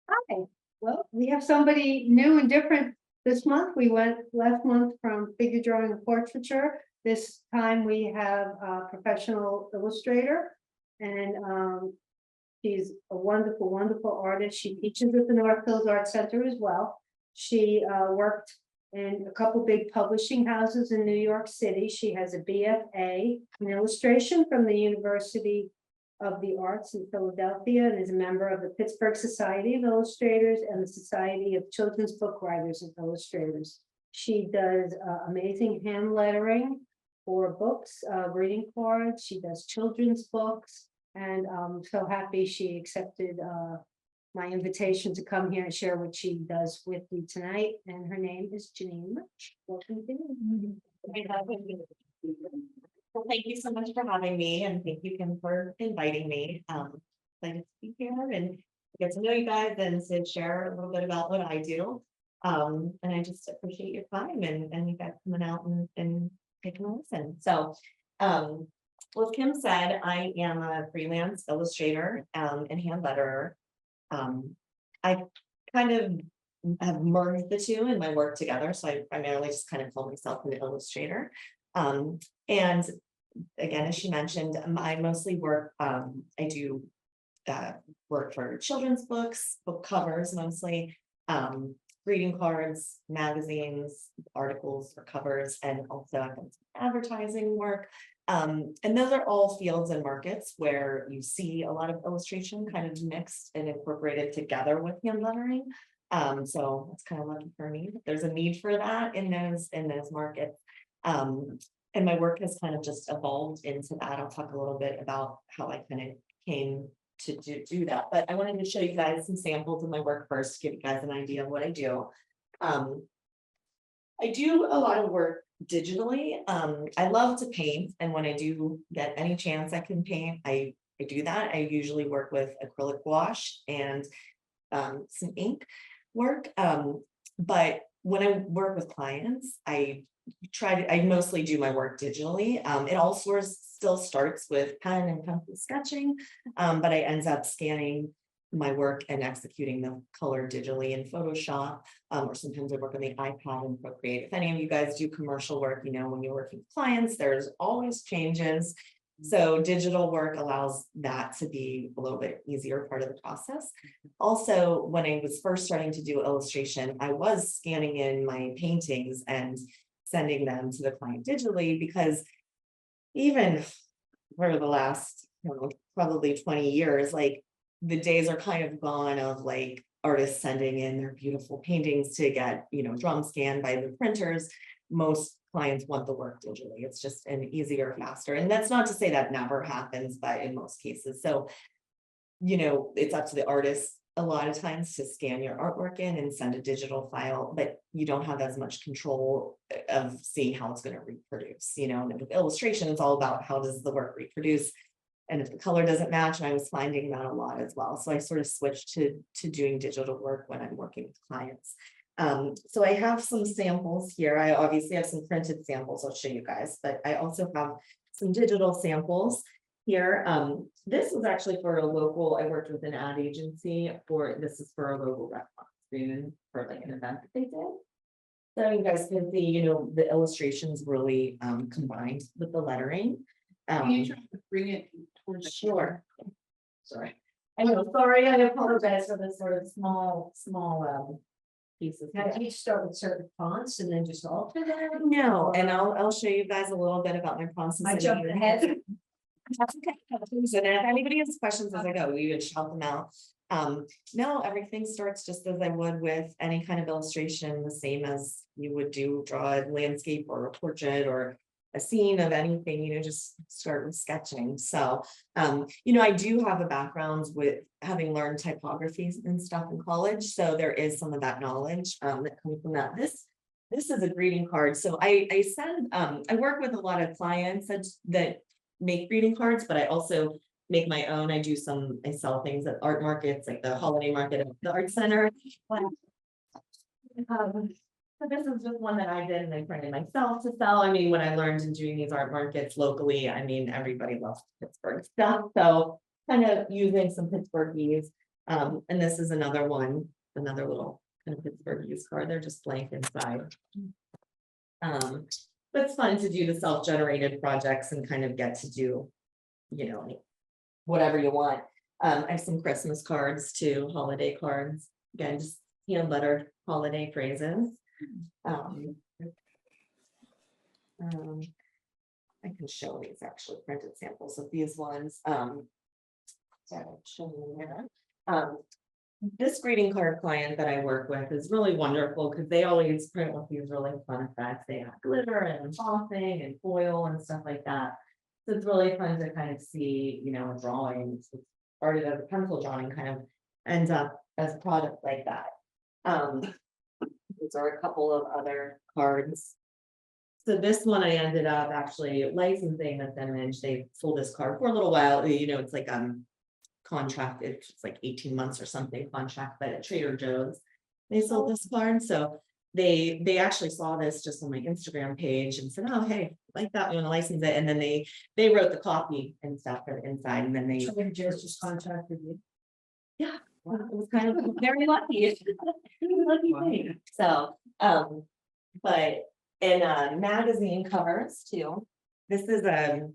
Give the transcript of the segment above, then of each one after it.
Hi, well, we have somebody new and different this month. We went last month from figure drawing to portraiture. This time we have a professional illustrator and she's a wonderful, wonderful artist. She teaches at the North Hills Art Center as well. She worked in a couple big publishing houses in New York City. She has a BFA in illustration from the University of the Arts in Philadelphia and is a member of the Pittsburgh Society of Illustrators and the Society of Children's Book Writers and Illustrators. She does amazing hand lettering for books, greeting cards. She does children's books, and I'm so happy she accepted my invitation to come here and share what she does with you tonight. And her name is Jeanine Murch. Welcome, Jeanine. Well, thank you so much for having me, and thank you, Kim, for inviting me. Excited to be here and get to know you guys and to share a little bit about what I do. And I just appreciate your time and you guys coming out and taking a listen. So, well, as Kim said, I am a freelance illustrator and hand letterer. I kind of have merged the two in my work together, so I primarily just kind of call myself an illustrator. And again, as she mentioned, I mostly work, I do work for children's books, book covers mostly, greeting cards, magazines, articles for covers, and also I've done some advertising work. And those are all fields and markets where you see a lot of illustration kind of mixed and incorporated together with hand lettering. So it's kind of lucky for me that there's a need for that in those markets. And my work has kind of just evolved into that. I'll talk a little bit about how I kind of came to do that. But I wanted to show you guys some samples of my work first to give you guys an idea of what I do. I do a lot of work digitally. I love to paint, and when I do get any chance I can paint, I do that. I usually work with acrylic gouache and some ink work. But when I work with clients, I mostly do my work digitally. It all still starts with pen and pencil sketching, but I end up scanning my work and executing the color digitally in Photoshop, or sometimes I work on the iPad and Procreate. If any of you guys do commercial work, you know, when you're working with clients, there's always changes. So digital work allows that to be a little bit easier part of the process. Also, when I was first starting to do illustration, I was scanning in my paintings and sending them to the client digitally, because even for the last, probably 20 years, like the days are kind of gone of like artists sending in their beautiful paintings to get, drum scanned by the printers. Most clients want the work digitally. It's just an easier, faster. And that's not to say that never happens, but in most cases. So, it's up to the artist a lot of times to scan your artwork in and send a digital file, but you don't have as much control of seeing how it's going to reproduce, and with illustration, it's all about how does the work reproduce. And if the color doesn't match, and I was finding that a lot as well. So I sort of switched to doing digital work when I'm working with clients. So I have some samples here. I obviously have some printed samples I'll show you guys, but I also have some digital samples here. This was actually for a local, I worked with an ad agency this is for a local restaurant for like an event that they did. So you guys can see, the illustrations really combined with the lettering. Can you try to bring it towards? Sure. Sorry. I apologize for this sort of small pieces. Now, do you start with certain fonts and then just alter them? No, and I'll show you guys a little bit about my process. I jumped ahead. That's okay. So then if anybody has questions as I go, we would shout them out. No, everything starts just as I would with any kind of illustration, the same as you would draw a landscape or a portrait or a scene of anything, just start with sketching. So, I do have a background with having learned typography and stuff in college. So there is some of that knowledge that comes from that. This is a greeting card. So I work with a lot of clients that make greeting cards, but I also make my own. I sell things at art markets, like the holiday market at the art center. So this is just one that I did and I printed myself to sell. I mean, when I learned in doing these art markets locally, I mean, everybody loves Pittsburgh stuff. So kind of using some Pittsburghese And this is another one, another little kind of Pittsburgh used card. They're just blank inside. But it's fun to do the self-generated projects and kind of get to do, you know, like, whatever you want. I have some Christmas cards too, holiday cards, again, just hand lettered holiday phrases. I can show these actually printed samples of these ones. This greeting card client that I work with is really wonderful because they always print with these really fun effects. They have glitter and embossing and foil and stuff like that. So it's really fun to kind of see, you know, a drawing that started as a pencil drawing kind of ends up as a product like that. These are a couple of other cards. So this one I ended up actually licensing this image. They sold this card for a little while, you know, it's like contract, it's like 18 months or something contract, but at Trader Joe's, they sold this card. So they actually saw this just on my Instagram page and said, oh, hey, like that, we want to license it. And then they wrote the copy and stuff for the inside, and then they just contacted you. yeah, well, it was kind of very lucky. Lucky thing. So, but in magazine covers too. This is a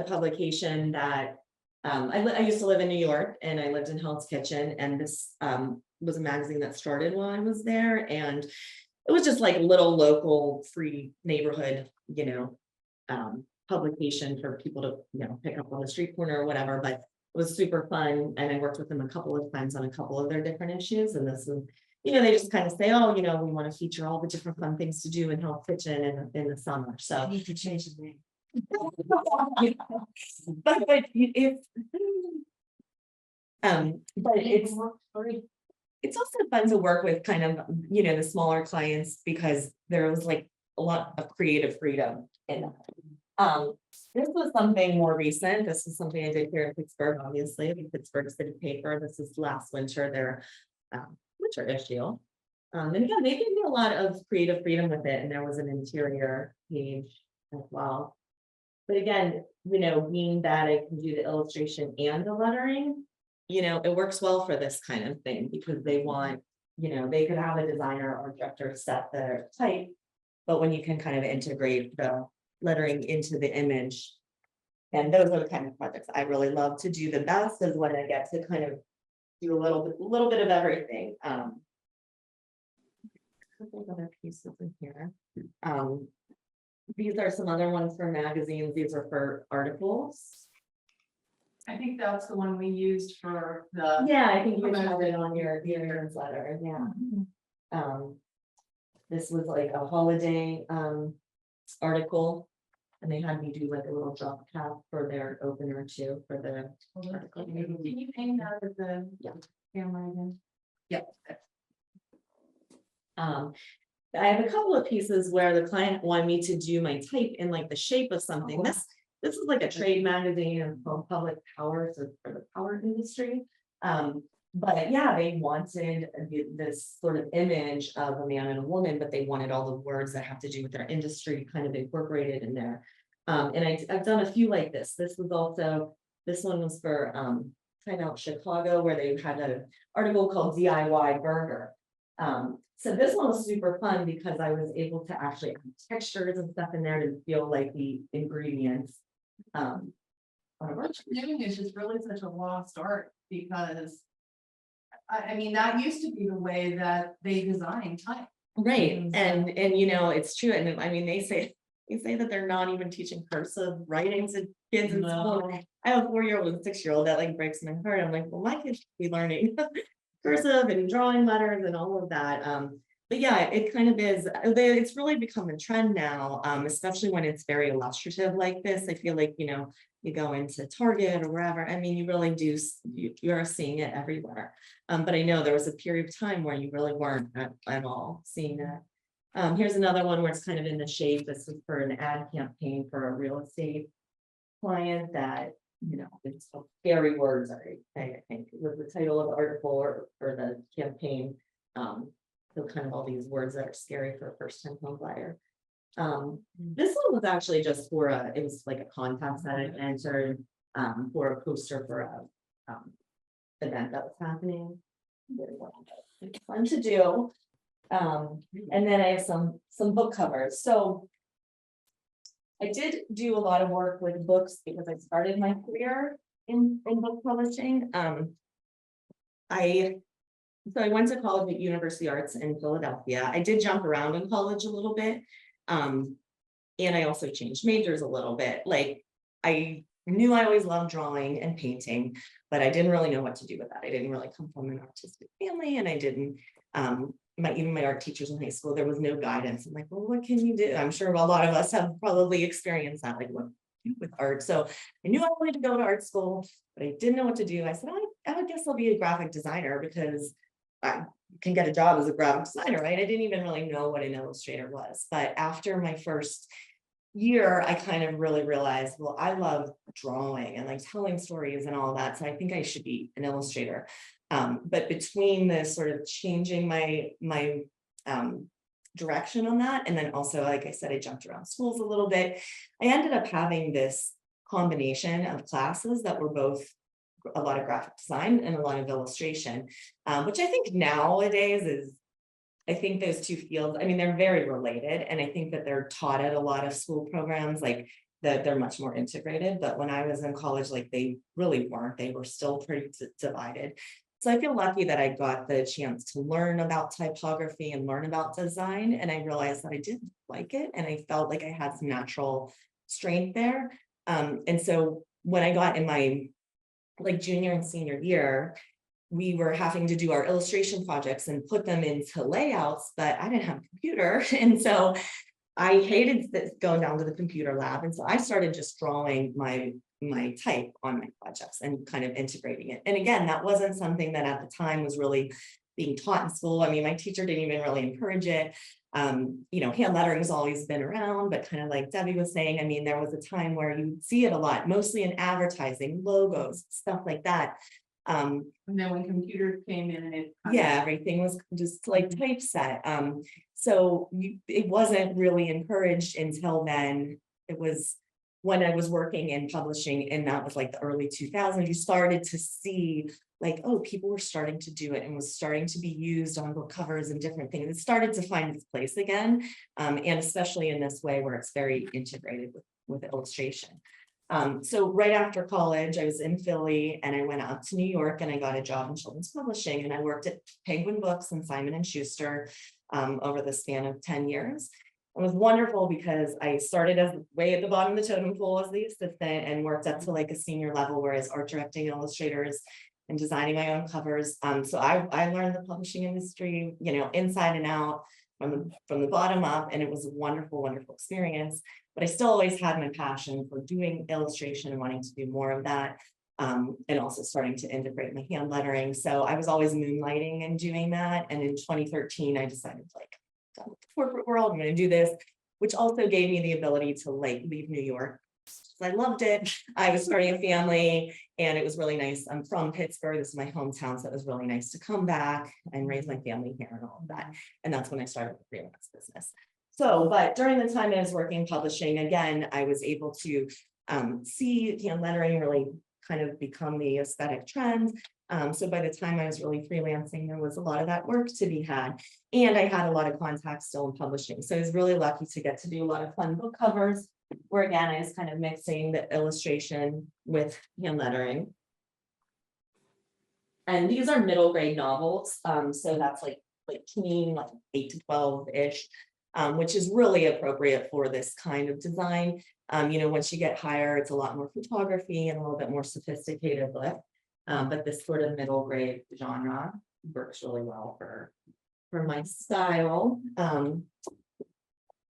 publication that I used to live in New York and I lived in Hell's Kitchen, and this was a magazine that started while I was there, and it was just like little local free neighborhood, you know, publication for people to, you know, pick up on the street corner or whatever, but it was super fun. And I worked with them a couple of times on a couple of their different issues. And this is, you know, they just kind of say, oh, you know, we want to feature all the different fun things to do in Hell's Kitchen in the summer. So Need to change the name. but it's also fun to work with kind of, you know, the smaller clients because there was like a lot of creative freedom in that. This was something more recent. This is something I did here in Pittsburgh, obviously, the Pittsburgh City Paper. This is last winter, their winter issue. And again, they gave me a lot of creative freedom with it, and there was an interior page as well. But again, you know, being that I can do the illustration and the lettering, you know, it works well for this kind of thing because they want, you know, they could have a designer or director set their type, but when you can kind of integrate the lettering into the image. And those are the kind of projects I really love to do the best, is when I get to kind of do a little bit of everything. A couple of other pieces in here. These are some other ones for magazines. These are for articles. I think that's the one we used for the. Yeah, I think you have it on your newsletter. Yeah. This was like a holiday article, and they had me do like a little drop cap for their opener too for the article. Can you paint that with the camera again? Yep. I have a couple of pieces where the client wanted me to do my type in like the shape of something. This is like a trade magazine and public power, so for the power industry. But yeah, they wanted this sort of image of a man and a woman, but they wanted all the words that have to do with their industry kind of incorporated in there. And I've done a few like this. This one was for Time Out Chicago, where they had an article called DIY Burger. So this one was super fun because I was able to actually add textures and stuff in there to feel like the ingredients. What you're doing is just really such a lost art, because I mean, that used to be the way that they designed type. Right, and you know, it's true, and I mean, they say that they're not even teaching cursive writing to kids in school. I have a 4-year-old and a 6-year-old that like breaks my heart. I'm like, well, my kids should be learning cursive and drawing letters and all of that. But yeah, it kind of is, it's really become a trend now, especially when it's very illustrative like this. I feel like, you know, you go into Target or wherever, I mean, you really do, you're seeing it everywhere. But I know there was a period of time where you really weren't at all seeing that. Here's another one where it's kind of in the shape. This is for an ad campaign for a real estate client that, you know, it's scary words, I think was the title of the article or the campaign. So kind of all these words that are scary for a first-time home buyer. This one was actually just for it was like a contest that I entered for a poster for event that was happening. It's fun to do. And then I have some book covers. So I did do a lot of work with books because I started my career in book publishing. So I went to college at University Arts in Philadelphia. I did jump around in college a little bit. And I also changed majors a little bit. Like I knew I always loved drawing and painting, but I didn't really know what to do with that. I didn't really come from an artistic family, and I didn't, even my art teachers in high school, there was no guidance. I'm like, well, what can you do? I'm sure a lot of us have probably experienced that, like what do with art. So I knew I wanted to go to art school, but I didn't know what to do. I said, I would guess I'll be a graphic designer because I can get a job as a graphic designer, right? I didn't even really know what an illustrator was. But after my first year, I kind of really realized, well, I love drawing and like telling stories and all that. So I think I should be an illustrator. But between the sort of changing my direction on that, and then also, like I said, I jumped around schools a little bit. I ended up having this combination of classes that were both a lot of graphic design and a lot of illustration, which I think nowadays is, I think those two fields, I mean, they're very related, and I think that they're taught at a lot of school programs, like that they're much more integrated. But when I was in college, like they really weren't, they were still pretty divided. So I feel lucky that I got the chance to learn about typography and learn about design. And I realized that I did like it, and I felt like I had some natural strength there. And so when I got in my like junior and senior year, we were having to do our illustration projects and put them into layouts, but I didn't have a computer. And so I hated going down to the computer lab. And so I started just drawing my type on my projects and kind of integrating it. And again, that wasn't something that at the time was really being taught in school. I mean, my teacher didn't even really encourage it. You know, hand lettering has always been around, but kind of like Debbie was saying, I mean, there was a time where you see it a lot, mostly in advertising, logos, stuff like that. And then when computers came in and it. Yeah, everything was just like typeset. So it wasn't really encouraged until then. It was when I was working in publishing, and that was like the early 2000s, you started to see like, oh, people were starting to do it and was starting to be used on book covers and different things. It started to find its place again. And especially in this way where it's very integrated with illustration. So right after college, I was in Philly, and I went up to New York, and I got a job in children's publishing, and I worked at Penguin Books and Simon & Schuster over the span of 10 years. It was wonderful because I started as way at the bottom of the totem pole as the assistant and worked up to like a senior level, whereas art directing illustrators and designing my own covers. So I learned the publishing industry, you know, inside and out, from the bottom up, and it was a wonderful, wonderful experience. But I still always had my passion for doing illustration and wanting to do more of that, and also starting to integrate my hand lettering. So I was always moonlighting and doing that. And in 2013, I decided like, done with the corporate world, I'm going to do this, which also gave me the ability to like leave New York. I loved it. I was starting a family, and it was really nice. I'm from Pittsburgh. This is my hometown, so it was really nice to come back and raise my family here and all of that. And that's when I started the freelance business. So, but during the time I was working in publishing, again, I was able to see hand lettering really kind of become the aesthetic trend. So by the time I was really freelancing, there was a lot of that work to be had. And I had a lot of contacts still in publishing. So I was really lucky to get to do a lot of fun book covers, where again, I was kind of mixing the illustration with hand lettering. And these are middle grade novels. So that's like teen, like 8 to 12-ish, which is really appropriate for this kind of design. You know, once you get higher, it's a lot more photography and a little bit more sophisticated look. But this sort of middle grade genre works really well for my style. And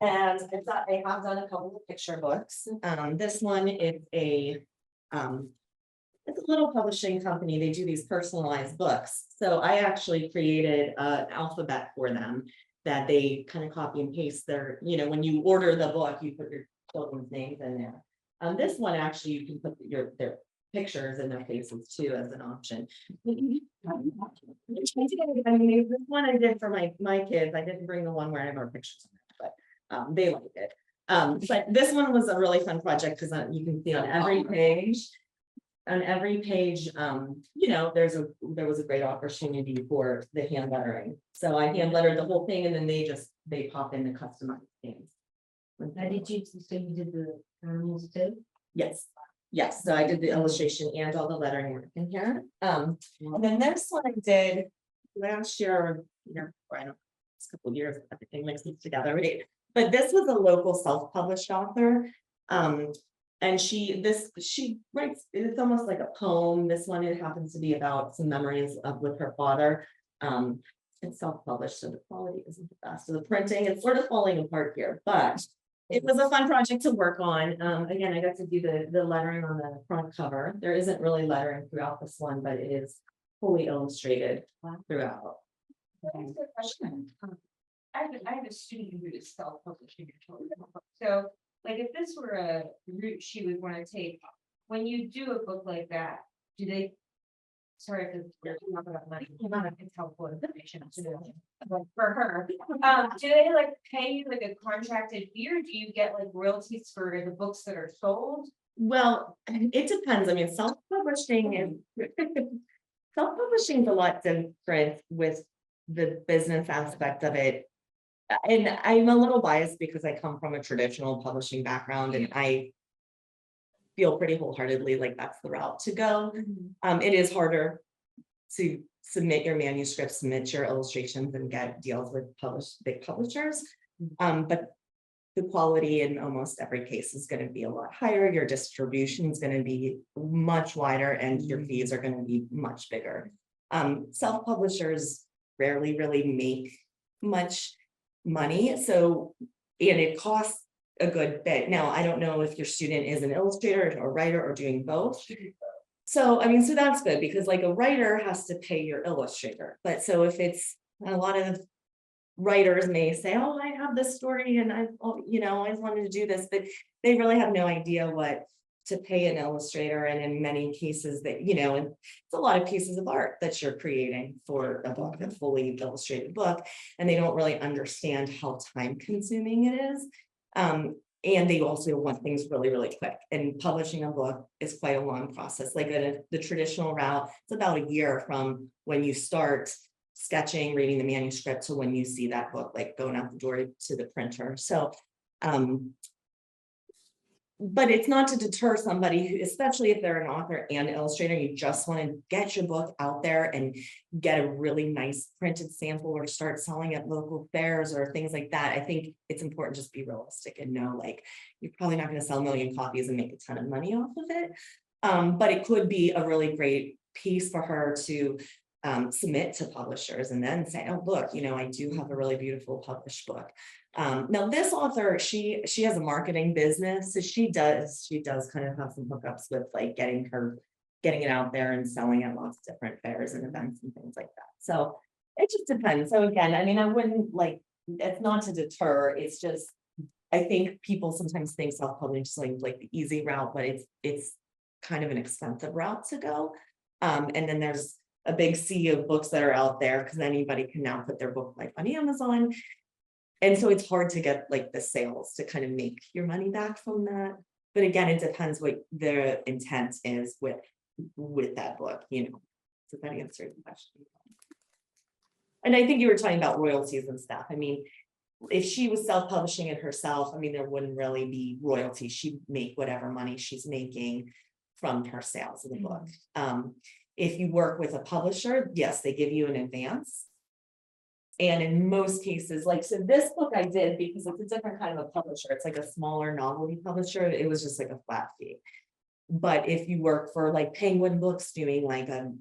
I have done a couple of picture books. This one is it's a little publishing company. They do these personalized books. So I actually created an alphabet for them that they kind of copy and paste their, you know, when you order the book, you put your children's names in there. This one actually, you can put their pictures in their faces too as an option. I mean, this one I did for my kids. I didn't bring the one where I have our pictures in it, but they liked it. But this one was a really fun project because you can see on every page. on every page, you know, there was a great opportunity for the hand lettering. So I hand lettered the whole thing and then they pop in the customized things. So you did the animals too? Yes, yes, so I did the illustration and all the lettering work in here. And then this one I did last year, or, you know, I don't know, it's a couple of years, everything mixed together, right? But this was a local self-published author. And she writes, it's almost like a poem. This one, it happens to be about some memories of with her father. It's self-published, so the quality isn't the best. So the printing, it's sort of falling apart here, but it was a fun project to work on. Again, I got to do the lettering on the front cover. There isn't really lettering throughout this one, but it is fully illustrated throughout. That's a good question. I have a student who is self-publishing her children's book. So, like, if this were a route she would want to take, when you do a book like that, do they? Sorry if we're talking about money, it's helpful information to know, but for her, do they like pay you like a contracted fee, or do you get like royalties for the books that are sold? Well, it depends. I mean, self-publishing is a lot different with the business aspect of it. And I'm a little biased because I come from a traditional publishing background and I feel pretty wholeheartedly like that's the route to go. It is harder to submit your manuscript, submit your illustrations and get deals with big publishers. But the quality in almost every case is going to be a lot higher. Your distribution is going to be much wider and your fees are going to be much bigger. Self-publishers rarely really make much money. So, and it costs a good bit. Now, I don't know if your student is an illustrator or a writer or doing both. So, I mean, so that's good because like a writer has to pay your illustrator. But so if it's a lot of writers may say, oh, I have this story and I just wanted to do this, but they really have no idea what to pay an illustrator. And in many cases that, and it's a lot of pieces of art that you're creating for a book, a fully illustrated book, and they don't really understand how time consuming it is. And they also want things really, really quick. And publishing a book is quite a long process. Like the traditional route, it's about a year from when you start sketching, reading the manuscript to when you see that book, like going out the door to the printer. So, but it's not to deter somebody who, especially if they're an author and illustrator, you just want to get your book out there and get a really nice printed sample or start selling at local fairs or things like that. I think it's important just be realistic and know, like, you're probably not going to sell a million copies and make a ton of money off of it. But it could be a really great piece for her to submit to publishers and then say, oh, look, I do have a really beautiful published book. Now this author, she has a marketing business, so she does kind of have some hookups with like getting it out there and selling at lots of different fairs and events and things like that. So it just depends. So again, I mean, I wouldn't it's not to deter, it's just, I think people sometimes think self-publishing like the easy route, but it's kind of an expensive route to go. And then there's a big sea of books that are out there because anybody can now put their book like on Amazon. And so it's hard to get like the sales to kind of make your money back from that. But again, it depends what the intent is with that book, So that answered the question. And I think you were talking about royalties and stuff. I mean, if she was self-publishing it herself, I mean, there wouldn't really be royalties. She'd make whatever money she's making from her sales of the book. If you work with a publisher, yes, they give you an advance. And in most cases, so this book I did because it's a different kind of a publisher. It's like a smaller novelty publisher. It was just like a flat fee. But if you work for like Penguin Books doing like a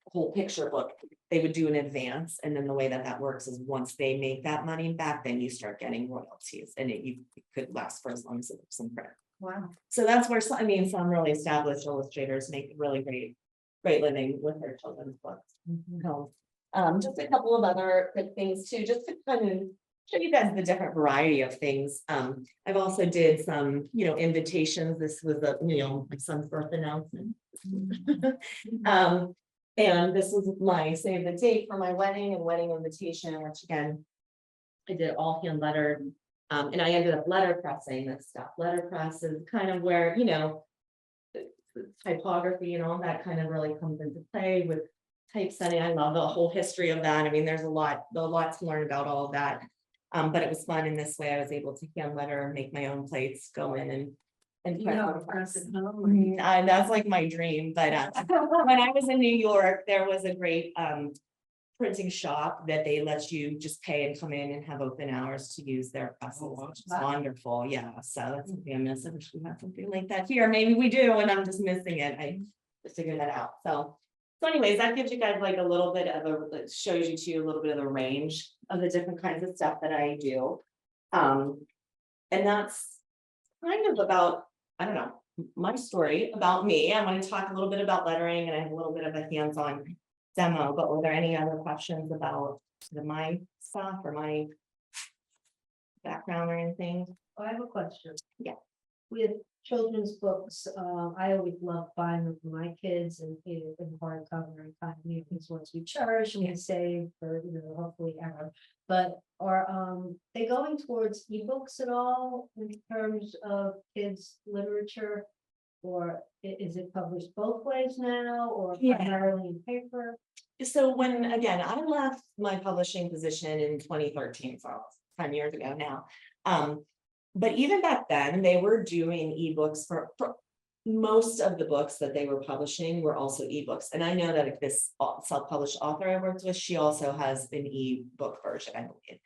whole picture book, they would do an advance. And then the way that works is once they make that money back, then you start getting royalties and it could last for as long as it's in print. Wow. So that's where some really established illustrators make really great living with their children's books. Just a couple of other quick things too, just to kind of show you guys the different variety of things. I've also did some, invitations. This was my son's birth announcement. And this was my save the date for my wedding and wedding invitation, which again, I did all hand lettered. And I ended up letterpressing this stuff. Letterpress is kind of where, typography and all that kind of really comes into play with typesetting. I love the whole history of that. I mean, there's a lot to learn about all of that. But it was fun in this way. I was able to hand letter, make my own plates, go in and You print know, out. press it home. That's like my dream, but when I was in New York, there was a great printing shop that they let you just pay and come in and have open hours to use their presses, which is wonderful. Yeah, so that's something I miss. I wish we had something like that here. Maybe we do, and I'm just missing it. I just figured that out. So anyways, that gives you guys like a little bit of that shows you to a little bit of the range of the different kinds of stuff that I do. And that's kind of about, I don't know, my story about me. I want to talk a little bit about lettering, and I have a little bit of a hands-on demo, but were there any other questions about my stuff or my background or anything? I have a question. Yeah. With children's books, I always love buying them for my kids and in hardcover and kind of these ones we cherish and we save for, hopefully ever. But are they going towards ebooks at all in terms of kids' literature? Or is it published both ways now or Yeah. primarily in paper? So when, again, I left my publishing position in 2013, so 10 years ago now. But even back then, they were doing ebooks for most of the books that they were publishing were also ebooks. And I know that this self-published author I worked with, she also has an ebook version, I believe.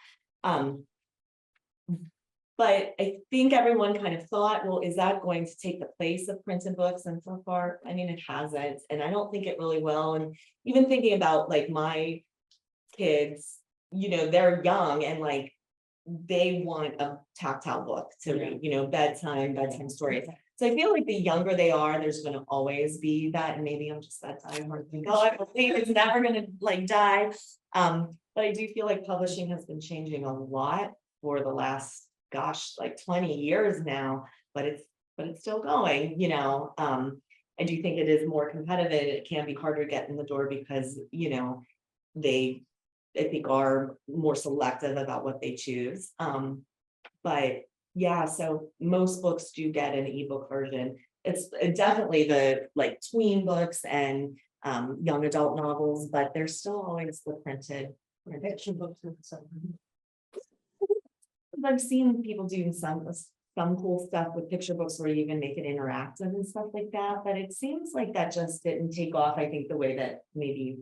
But I think everyone kind of thought, well, is that going to take the place of printed books? And so far, I mean, it hasn't, and I don't think it really will. And even thinking about like my kids, they're young and like they want a tactile book to read, bedtime stories. So I feel like the younger they are, there's going to always be that, and maybe I'm just that diehard thing. Oh, I believe it's never going to like die. But I do feel like publishing has been changing a lot for the last, like 20 years now, but it's still going, I do think it is more competitive. It can be harder to get in the door because, they, I think, are more selective about what they choose. But yeah, so most books do get an ebook version. It's definitely the like tween books and young adult novels, but there's still always the printed fiction books with some. I've seen people doing some cool stuff with picture books where you even make it interactive and stuff like that, but it seems like that just didn't take off, I think, the way that maybe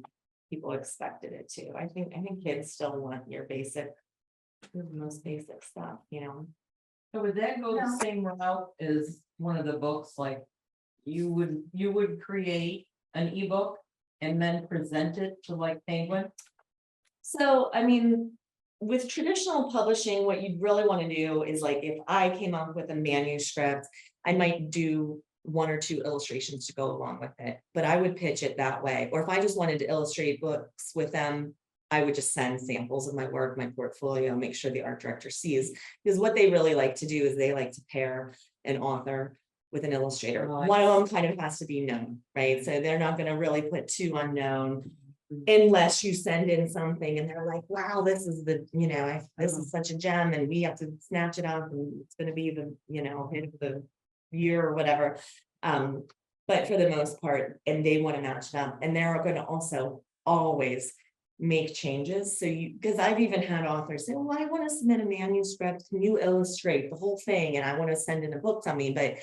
people expected it to. I think kids still want your most basic stuff, So would that go the same route as one of the books, like you would create an ebook and then present it to like Penguin? So, I mean, with traditional publishing, what you'd really want to do is like, if I came up with a manuscript, I might do 1 or 2 illustrations to go along with it, but I would pitch it that way. Or if I just wanted to illustrate books with them, I would just send samples of my work, my portfolio, make sure the art director sees, because what they really like to do is they like to pair an author with an illustrator. One of them kind of has to be known, right? So they're not going to really put 2 unknown unless you send in something and they're like, wow, this is this is such a gem and we have to snatch it up and it's going to be the, hit of the year or whatever. But for the most part, and they want to match it up, and they're going to also always make changes. So because I've even had authors say, well, I want to submit a manuscript, can you illustrate the whole thing? And I want to send in a book to me, but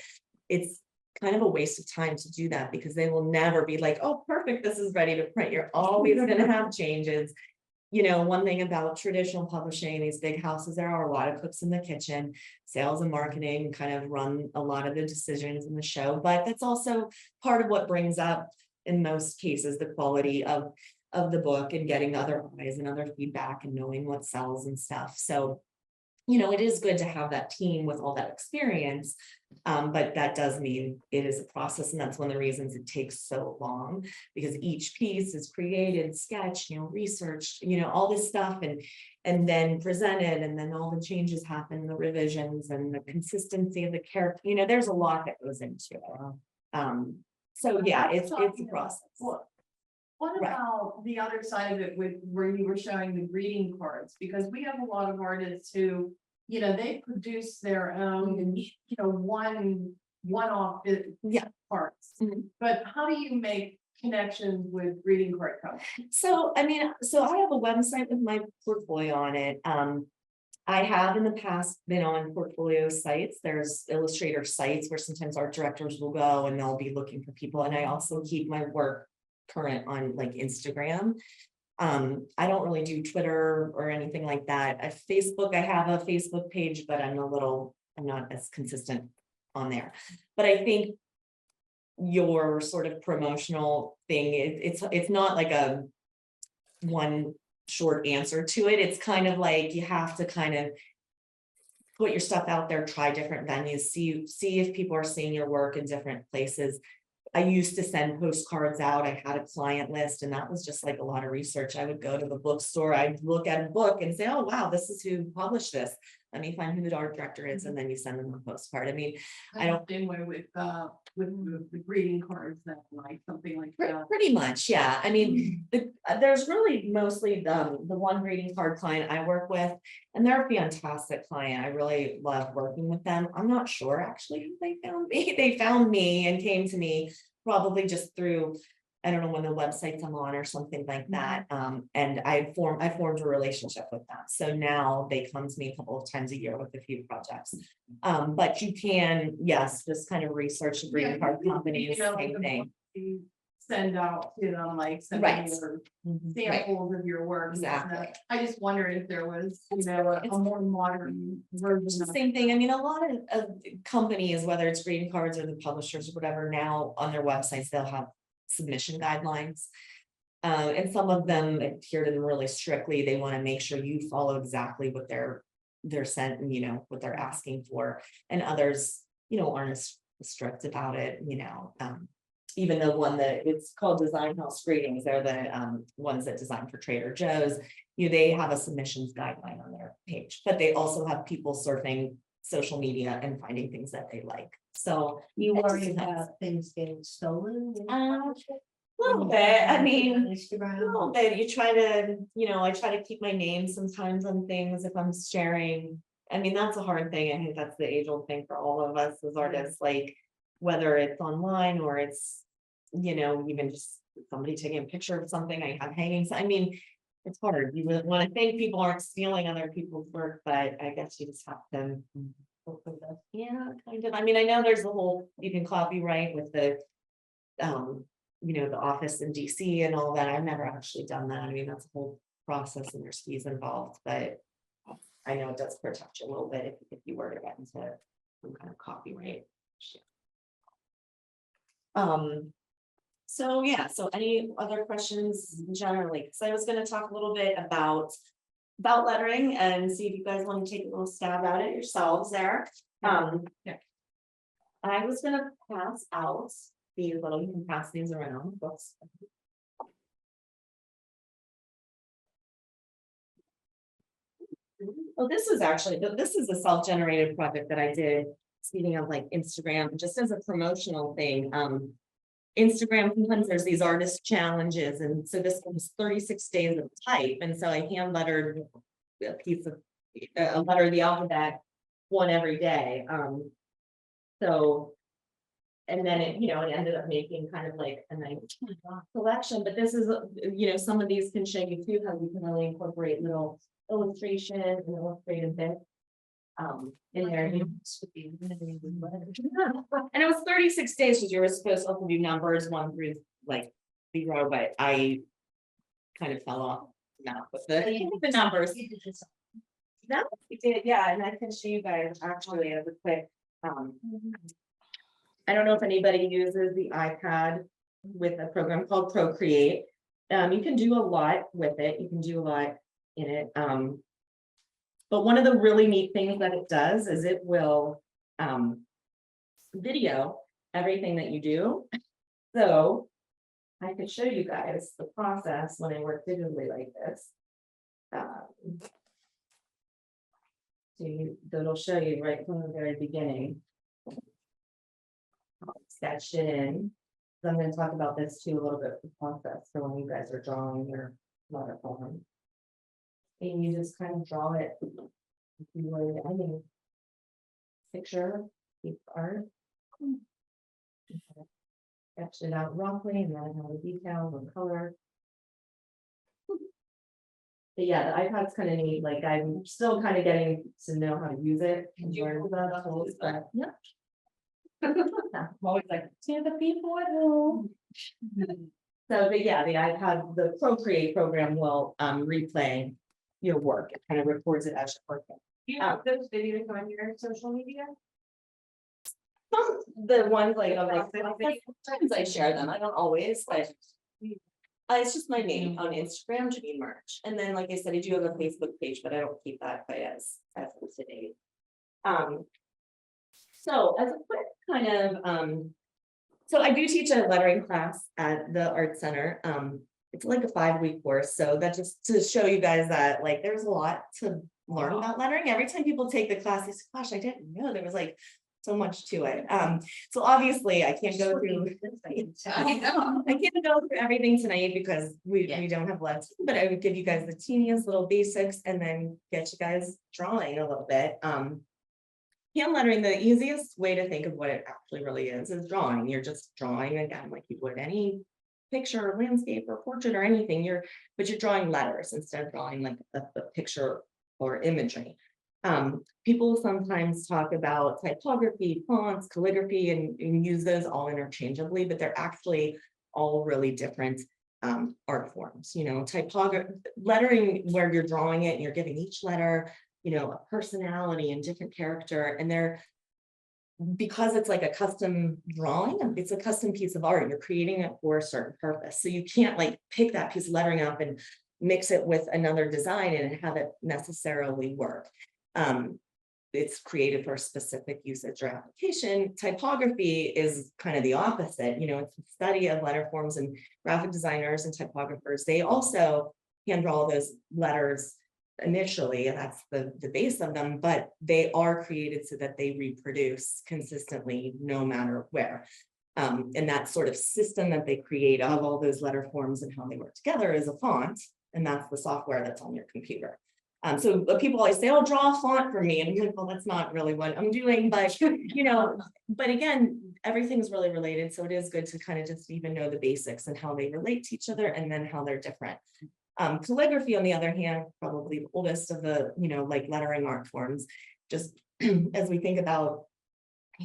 it's kind of a waste of time to do that because they will never be like, oh, perfect, this is ready to print. You're always going to have changes. One thing about traditional publishing, these big houses, there are a lot of cooks in the kitchen. Sales and marketing kind of run a lot of the decisions in the show, but that's also part of what brings up, in most cases, the quality of the book and getting other eyes and other feedback and knowing what sells and stuff. So, it is good to have that team with all that experience, but that does mean it is a process, and that's one of the reasons it takes so long, because each piece is created, sketched, researched, all this stuff, and then presented, and then all the changes happen, the revisions and the consistency of the character. There's a lot that goes into it. So yeah, it's a process. What about the other side of it with where you were showing the greeting cards? Because we have a lot of artists who, they produce their own, one one-off Yeah. parts. Mhm. But how do you make connections with greeting card companies? So, I mean, so I have a website with my portfolio on it. I have in the past been on portfolio sites. There's Illustrator sites where sometimes art directors will go and they'll be looking for people. And I also keep my work current on like Instagram. I don't really do Twitter or anything like that. Facebook, I have a Facebook page, but I'm not as consistent on there. But I think your sort of promotional thing, it's not like a one short answer to it. It's kind of like you have to kind of put your stuff out there, try different venues, see if people are seeing your work in different places. I used to send postcards out. I had a client list, and that was just like a lot of research. I would go to the bookstore, I'd look at a book and say, oh, wow, this is who published this. Let me find who the art director is, and then you send them a postcard. I mean, I don't. Same way with the greeting cards, that like something like that. Pretty much, yeah. I mean, there's really mostly the one greeting card client I work with, and they're a fantastic client. I really love working with them. I'm not sure actually how they found me. They found me and came to me probably just through, I don't know, when the websites I'm on or something like that. And I formed a relationship with them. So now they come to me a couple of times a year with a few projects. But you can, yes, just kind of research the greeting card companies, You know, like same the thing. you send out, like send Right. your Right. samples of your work. and stuff. Exactly. I just wondered if there was, It's- a more modern version of. Same thing. I mean, a lot of companies, whether it's greeting cards or the publishers or whatever, now on their websites, they'll have submission guidelines. And some of them adhere to them really strictly. They want to make sure you follow exactly what they're sent and what they're asking for. And others, aren't as strict about it, even the one that it's called Design House Greetings, they're the ones that design for Trader Joe's. They have a submissions guideline on their page, but they also have people surfing social media and finding things that they like. So You it just worry depends. about things getting stolen? A little bit. I mean, a Instagram. little bit. You try to, I try to keep my name sometimes on things if I'm sharing. I mean, that's a hard thing. I think that's the age-old thing for all of us as artists, like whether it's online or it's, even just somebody taking a picture of something I have hanging. So I mean, it's hard. You would want to think people aren't stealing other people's work, but I guess you just have to. Yeah, kind of. I mean, I know there's a whole, you can copyright with the the office in DC and all that. I've never actually done that. I mean, that's a whole process and there's fees involved, but I know it does protect you a little bit if you were to get into some kind of copyright. So yeah, so any other questions generally? Because I was going to talk a little bit about lettering and see if you guys want to take a little stab at it yourselves there. Yeah. I was gonna pass out these little, you can pass these around. Books. Well, this is a self-generated project that I did, speaking of like Instagram, just as a promotional thing. Instagram, sometimes there's these artist challenges, and so this was 36 days of type, and so I hand lettered a letter of the alphabet, one every day. So, and then it ended up making kind of like a nice collection. But this is, some of these can show you too how you can really incorporate little illustration and illustrated bits. In there. And it was 36 days because you were supposed to also do numbers 1 through like 0, but I kind of fell off now with the numbers. No, we did, yeah, and I can show you guys actually as a quick. I don't know if anybody uses the iPad with a program called Procreate. You can do a lot with it. You can do a lot in it. But one of the really neat things that it does is it will video everything that you do. So I could show you guys the process when I work digitally like this. That'll show you right from the very beginning. Sketch it in. So I'm going to talk about this too a little bit, the process for when you guys are drawing your watercolor. And you just kind of draw it. If you would, I mean, picture, piece of art. Sketched it out roughly and then I have the detail and color. But yeah, the iPad's kind of neat, like I'm still kind of getting to know how to use it. And learn about the tools, but yeah. I'm always like, to the people at home. So the iPad, the Procreate program will replay your work. It kind of records it as you're working. Do you have those videos on your social media? The ones like, I'm like, sometimes I share them, I don't always, but. It's just my name on Instagram, Jeanine Murch, and then, like I said, I do have a Facebook page, but I don't keep that quite as up to date. So as a quick kind of, so I do teach a lettering class at the Art Center. It's like a 5-week course, so that's just to show you guys that like there's a lot to learn about lettering. Every time people take the class, they say, gosh, I didn't know there was like so much to it. So obviously I can't go through. I can't go through everything tonight because we don't have lots, but I would give you guys the teeniest little basics and then get you guys drawing a little bit. Hand lettering, the easiest way to think of what it actually really is drawing. You're just drawing again like you would any picture, landscape, or portrait or anything. But you're drawing letters instead of drawing like a picture or imagery. People sometimes talk about typography, fonts, calligraphy, and use those all interchangeably, but they're actually all really different art forms. You know, typography, lettering, where you're drawing it and you're giving each letter, you know, a personality and different character, and they're, because it's like a custom drawing, it's a custom piece of art, you're creating it for a certain purpose. So you can't like pick that piece of lettering up and mix it with another design and have it necessarily work. It's created for a specific usage or application. Typography is kind of the opposite. You know, it's the study of letter forms, and graphic designers and typographers, they also hand draw those letters initially, and that's the base of them, but they are created so that they reproduce consistently no matter where. And that sort of system that they create of all those letter forms and how they work together is a font, and that's the software that's on your computer. So people always say, oh, draw a font for me. And I'm like, well, that's not really what I'm doing, but you know, but again, everything's really related. So it is good to kind of just even know the basics and how they relate to each other and then how they're different. Calligraphy, on the other hand, probably the oldest of the, you know, like lettering art forms. Just as we think about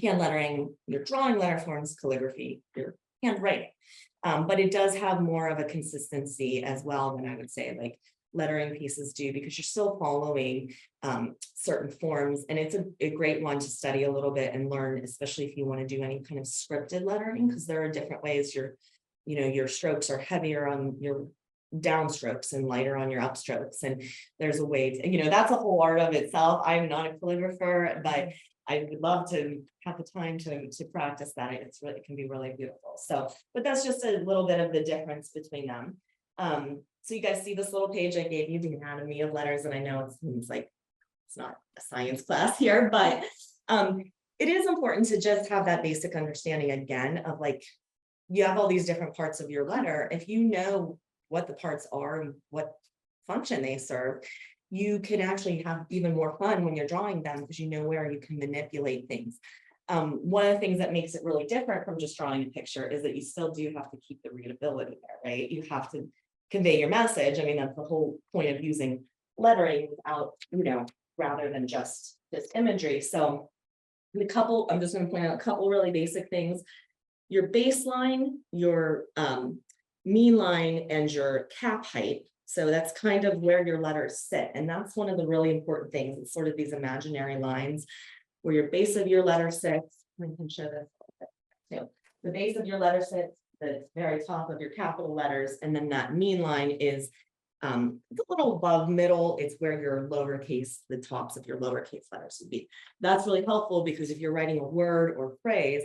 hand lettering, you're drawing letter forms, calligraphy, you're handwriting. But it does have more of a consistency as well than I would say like lettering pieces do, because you're still following certain forms, and it's a great one to study a little bit and learn, especially if you want to do any kind of scripted lettering, because there are different ways your strokes are heavier on your downstrokes and lighter on your upstrokes, and there's a way to, you know, that's a whole art of itself. I'm not a calligrapher, but I would love to have the time to practice that. It's really, it can be really beautiful. So, but that's just a little bit of the difference between them. So you guys see this little page I gave you, the anatomy of letters, and I know it seems like it's not a science class here, but it is important to just have that basic understanding again of like, you have all these different parts of your letter. If you know what the parts are and what function they serve, you can actually have even more fun when you're drawing them because you know where you can manipulate things. One of the things that makes it really different from just drawing a picture is that you still do have to keep the readability there, right? You have to convey your message. I mean, that's the whole point of using lettering out, you know, rather than just this imagery. So I'm just going to point out a couple really basic things. Your baseline, your mean line, and your cap height. So that's kind of where your letters sit. And that's one of the really important things. It's sort of these imaginary lines where your base of your letter sits. I can show this too. The base of your letter sits, the very top of your capital letters, and then that mean line is a little above middle. It's where your lowercase, the tops of your lowercase letters would be. That's really helpful because if you're writing a word or phrase,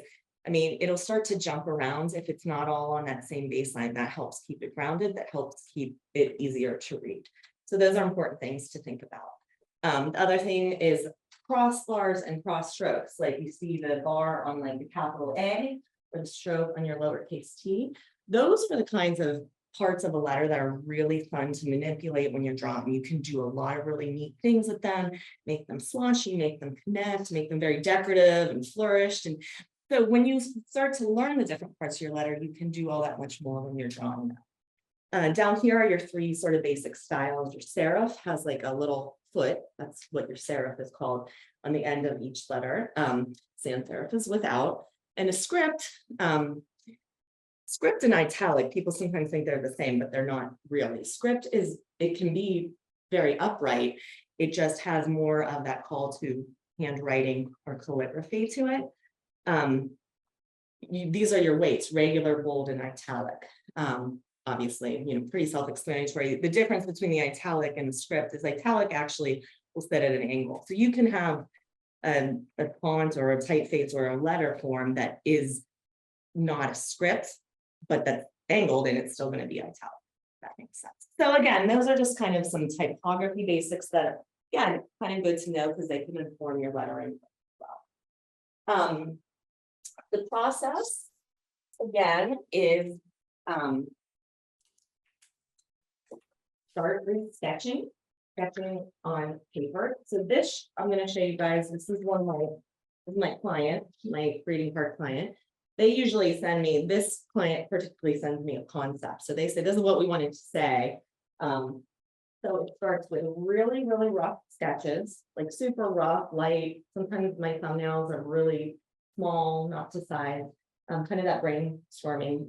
I mean, it'll start to jump around if it's not all on that same baseline. That helps keep it grounded, that helps keep it easier to read. So those are important things to think about. The other thing is cross bars and cross strokes. Like you see the bar on like the capital A or the stroke on your lowercase t. Those are the kinds of parts of a letter that are really fun to manipulate when you're drawing. You can do a lot of really neat things with them, make them sloshy, make them connect, make them very decorative and flourished. And So when you start to learn the different parts of your letter, you can do all that much more when you're drawing them. Down here are your three sort of basic styles. Your serif has like a little foot. That's what your serif is called on the end of each letter. Sans serif is without. And a script, script and italic, people sometimes think they're the same, but they're not really. Script is, it can be very upright. It just has more of that call to handwriting or calligraphy to it. These are your weights, regular, bold, and italic. Obviously, you know, pretty self-explanatory. The difference between the italic and the script is italic actually will sit at an angle. So you can have a font or a typeface or a letter form that is not a script, but that's angled and it's still going to be italic. That makes sense. So again, those are just kind of some typography basics that are, yeah, kind of good to know because they can inform your lettering as well. The process, again, is start with sketching on paper. So this, I'm going to show you guys, this is one of my client, my greeting card client. They usually send me, this client particularly sends me a concept. So they say, this is what we wanted to say. So it starts with really, really rough sketches, like super rough, light. Sometimes my thumbnails are really small, not to size, kind of that brainstorming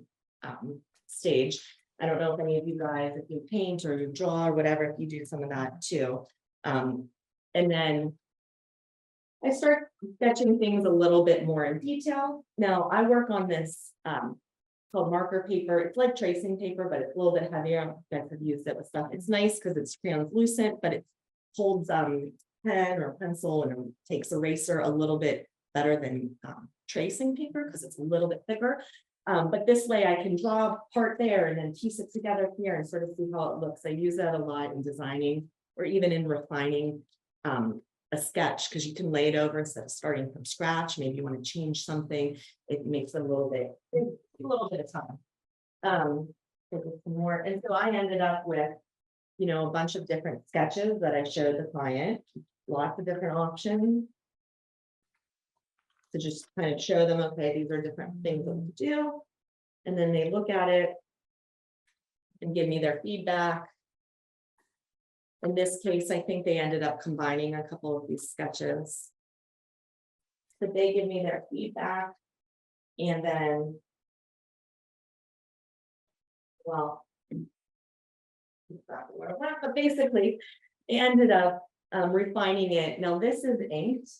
stage. I don't know if any of you guys, if you paint or you draw or whatever, if you do some of that too. And then I start sketching things a little bit more in detail. Now I work on this called marker paper. It's like tracing paper, but it's a little bit heavier. You guys have used it with stuff. It's nice because it's translucent, but it holds pen or pencil and it takes eraser a little bit better than tracing paper because it's a little bit thicker. But this way I can draw a part there and then piece it together here and sort of see how it looks. I use that a lot in designing or even in refining a sketch because you can lay it over instead of starting from scratch. Maybe you want to change something. It makes a little bit of time. More. And so I ended up with, you know, a bunch of different sketches that I showed the client, lots of different options. To just kind of show them, okay, these are different things that we do. And then they look at it and give me their feedback. In this case, I think they ended up combining a couple of these sketches. So they give me their feedback. And then, well, but basically, they ended up refining it. Now this is inked.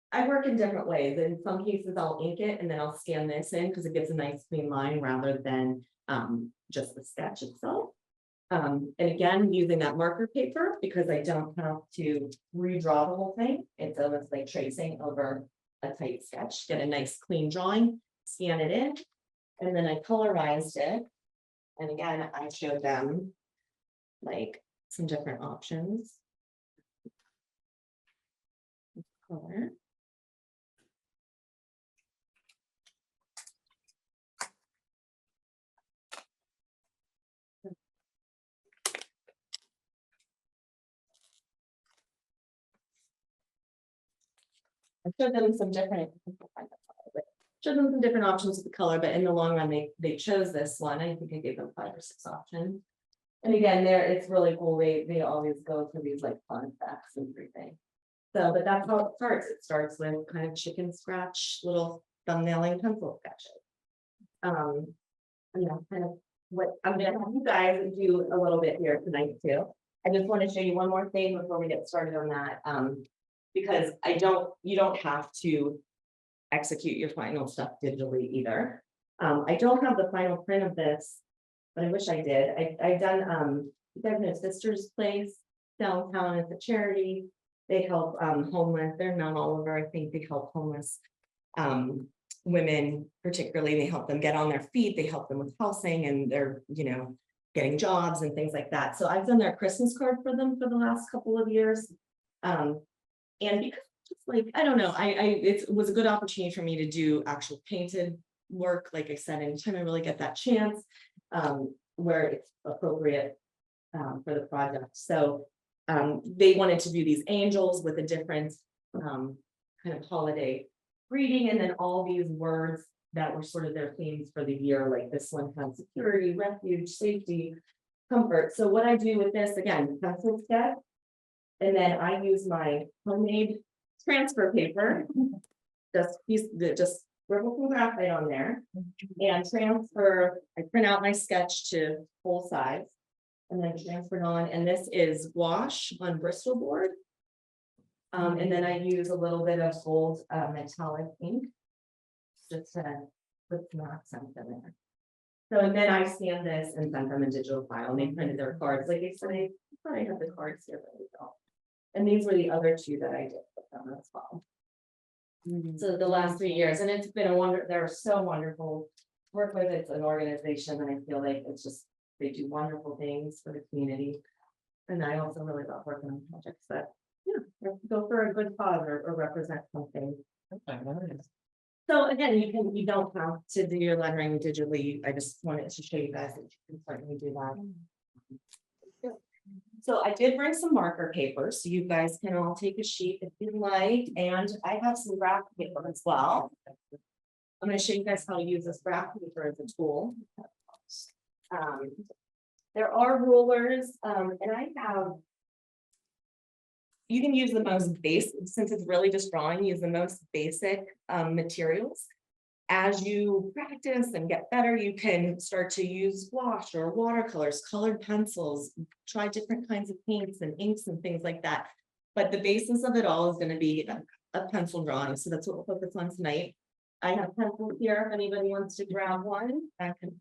I work in different ways. In some cases, I'll ink it and then I'll scan this in because it gives a nice clean line rather than just the sketch itself. And again, using that marker paper because I don't have to redraw the whole thing. It's almost like tracing over a tight sketch, get a nice clean drawing, scan it in, and then I colorized it. And again, I showed them like some different options. Color. I showed them some different, options with the color, but in the long run, they chose this one. I think I gave them 5 or 6 options. And again, there it's really cool. They always go for these like fun effects and everything. So, but that's how it starts. It starts with kind of chicken scratch, little thumbnailing pencil sketches. You know, kind of what I'm gonna have you guys do a little bit here tonight too. I just want to show you one more thing before we get started on that. Because you don't have to execute your final stuff digitally either. I don't have the final print of this, but I wish I did. I've done you guys know Sister's Place downtown. It's a charity. They help homeless. They're in Mount Oliver. I think they help homeless women, particularly. They help them get on their feet. They help them with housing and they're, you know, getting jobs and things like that. So I've done their Christmas card for them for the last couple of years. And because it's like, I don't know, it was a good opportunity for me to do actual painted work. Like I said, anytime I really get that chance, where it's appropriate for the project. So they wanted to do these angels with a different kind of holiday greeting, and then all these words that were sort of their themes for the year, like this one has security, refuge, safety, comfort. So what I do with this, again, pencil sketch. And then I use my homemade transfer paper. Just scribble some graphite on there and transfer, I print out my sketch to full size. And then transfer it on, and this is gouache on Bristol board. And then I use a little bit of gold metallic ink. Just to put some accents in there. So and then I scan this and send them a digital file, and they printed their cards, like I said, I thought I had the cards here, but we don't. And these were the other two that I did with them as well. So the last 3 years, and it's been a wonder, they're so wonderful. to Work with, it's an organization, and I feel like it's just, they do wonderful things for the community. And I also really love working on projects that, yeah, go for a good cause or represent something. So again, you don't have to do your lettering digitally. I just wanted to show you guys that you can certainly do that. So I did bring some marker paper, so you guys can all take a sheet if you'd like, and I have some graph paper as well. I'm going to show you guys how to use this graph paper as a tool. There are rulers, and I have. You can use the most basic, since it's really just drawing, use the most basic materials. As you practice and get better, you can start to use gouache or watercolors, colored pencils, try different kinds of paints and inks and things like that. But the basis of it all is going to be a pencil drawing. So that's what we'll focus on tonight. I have pencils here. If anybody wants to grab one, I can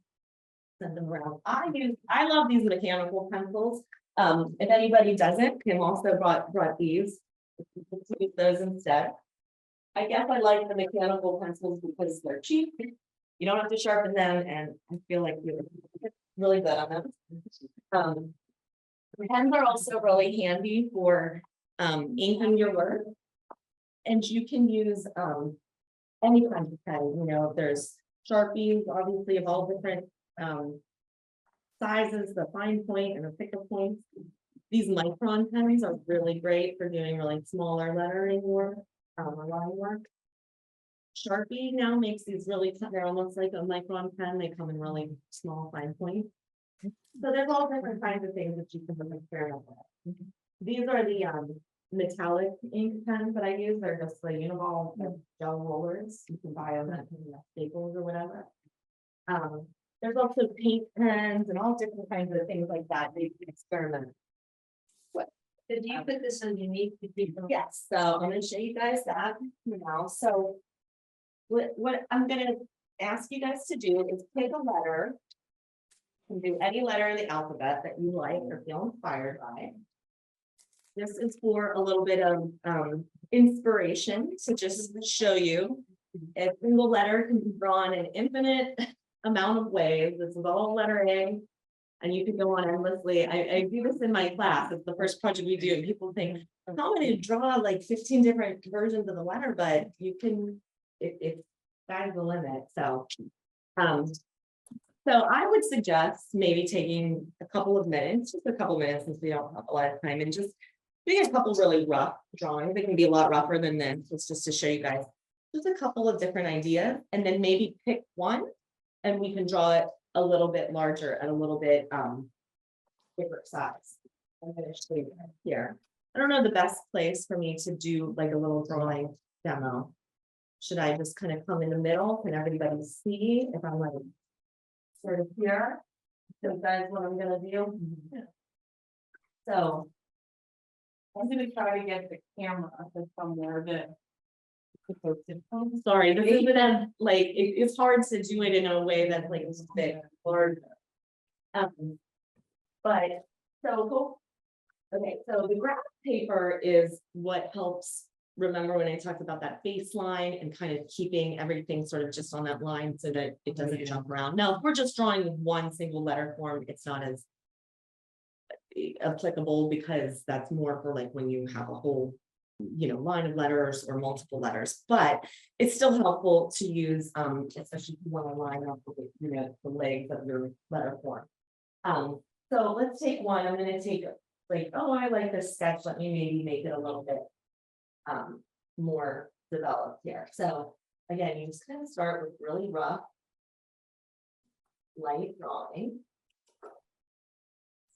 send them around. I love these mechanical pencils. If anybody doesn't, Kim also brought these. Let's use those instead. I guess I like the mechanical pencils because they're cheap. You don't have to sharpen them, and I feel like you're really good on them. Pens are also really handy for inking your work. And you can use any kind of pen, you know, there's Sharpies, obviously, of all different sizes, the fine point and the thicker points. These micron pens are really great for doing really smaller lettering work, line work. Sharpie now makes these really, they're almost like a micron pen. They come in really small fine points. So there's all different kinds of things that you can experiment with. These are the metallic ink pens that I use. They're just the Uniball gel rollers. You can buy them at Staples or whatever. There's also paint pens and all different kinds of things like that. They can experiment. What? Did you put this underneath the people? Yes, so I'm gonna show you guys that now. So what I'm gonna ask you guys to do is pick a letter. You can do any letter in the alphabet that you like or feel inspired by. This is for a little bit of inspiration to just show you a single letter can be drawn in infinite amount of ways. This is all letter A, and you can go on endlessly. I do this in my class. It's the first project we do, and people think, how am I to draw like 15 different versions of the letter? But you can, it's sky's the limit. So I would suggest maybe taking a couple of minutes, just a couple minutes, since we don't have a lot of time, and just doing a couple really rough drawings. They can be a lot rougher than this. It's just to show you guys just a couple of different ideas, and then maybe pick one, and we can draw it a little bit larger and a little bit different size. I'm going to show you guys here. I don't know the best place for me to do like a little drawing demo. Should I just kind of come in the middle? Can everybody see if I'm like sort of here? So guys, what I'm gonna do? So I'm gonna try to get the camera to somewhere that. sorry, this isn't like it's hard to do it in a way that's like thick or but so okay, so the graph paper is what helps. Remember when I talked about that baseline and kind of keeping everything sort of just on that line so that it doesn't jump around. Now, if we're just drawing one single letter form, it's not as applicable because that's more for like when you have a whole, you know, line of letters or multiple letters, but it's still helpful to use, especially if you want to line up with, you know, the legs of your letter form. So let's take one. I'm going to take like, oh, I like this sketch. Let me maybe make it a little bit more developed here. So again, you just kind of start with really rough, light drawing.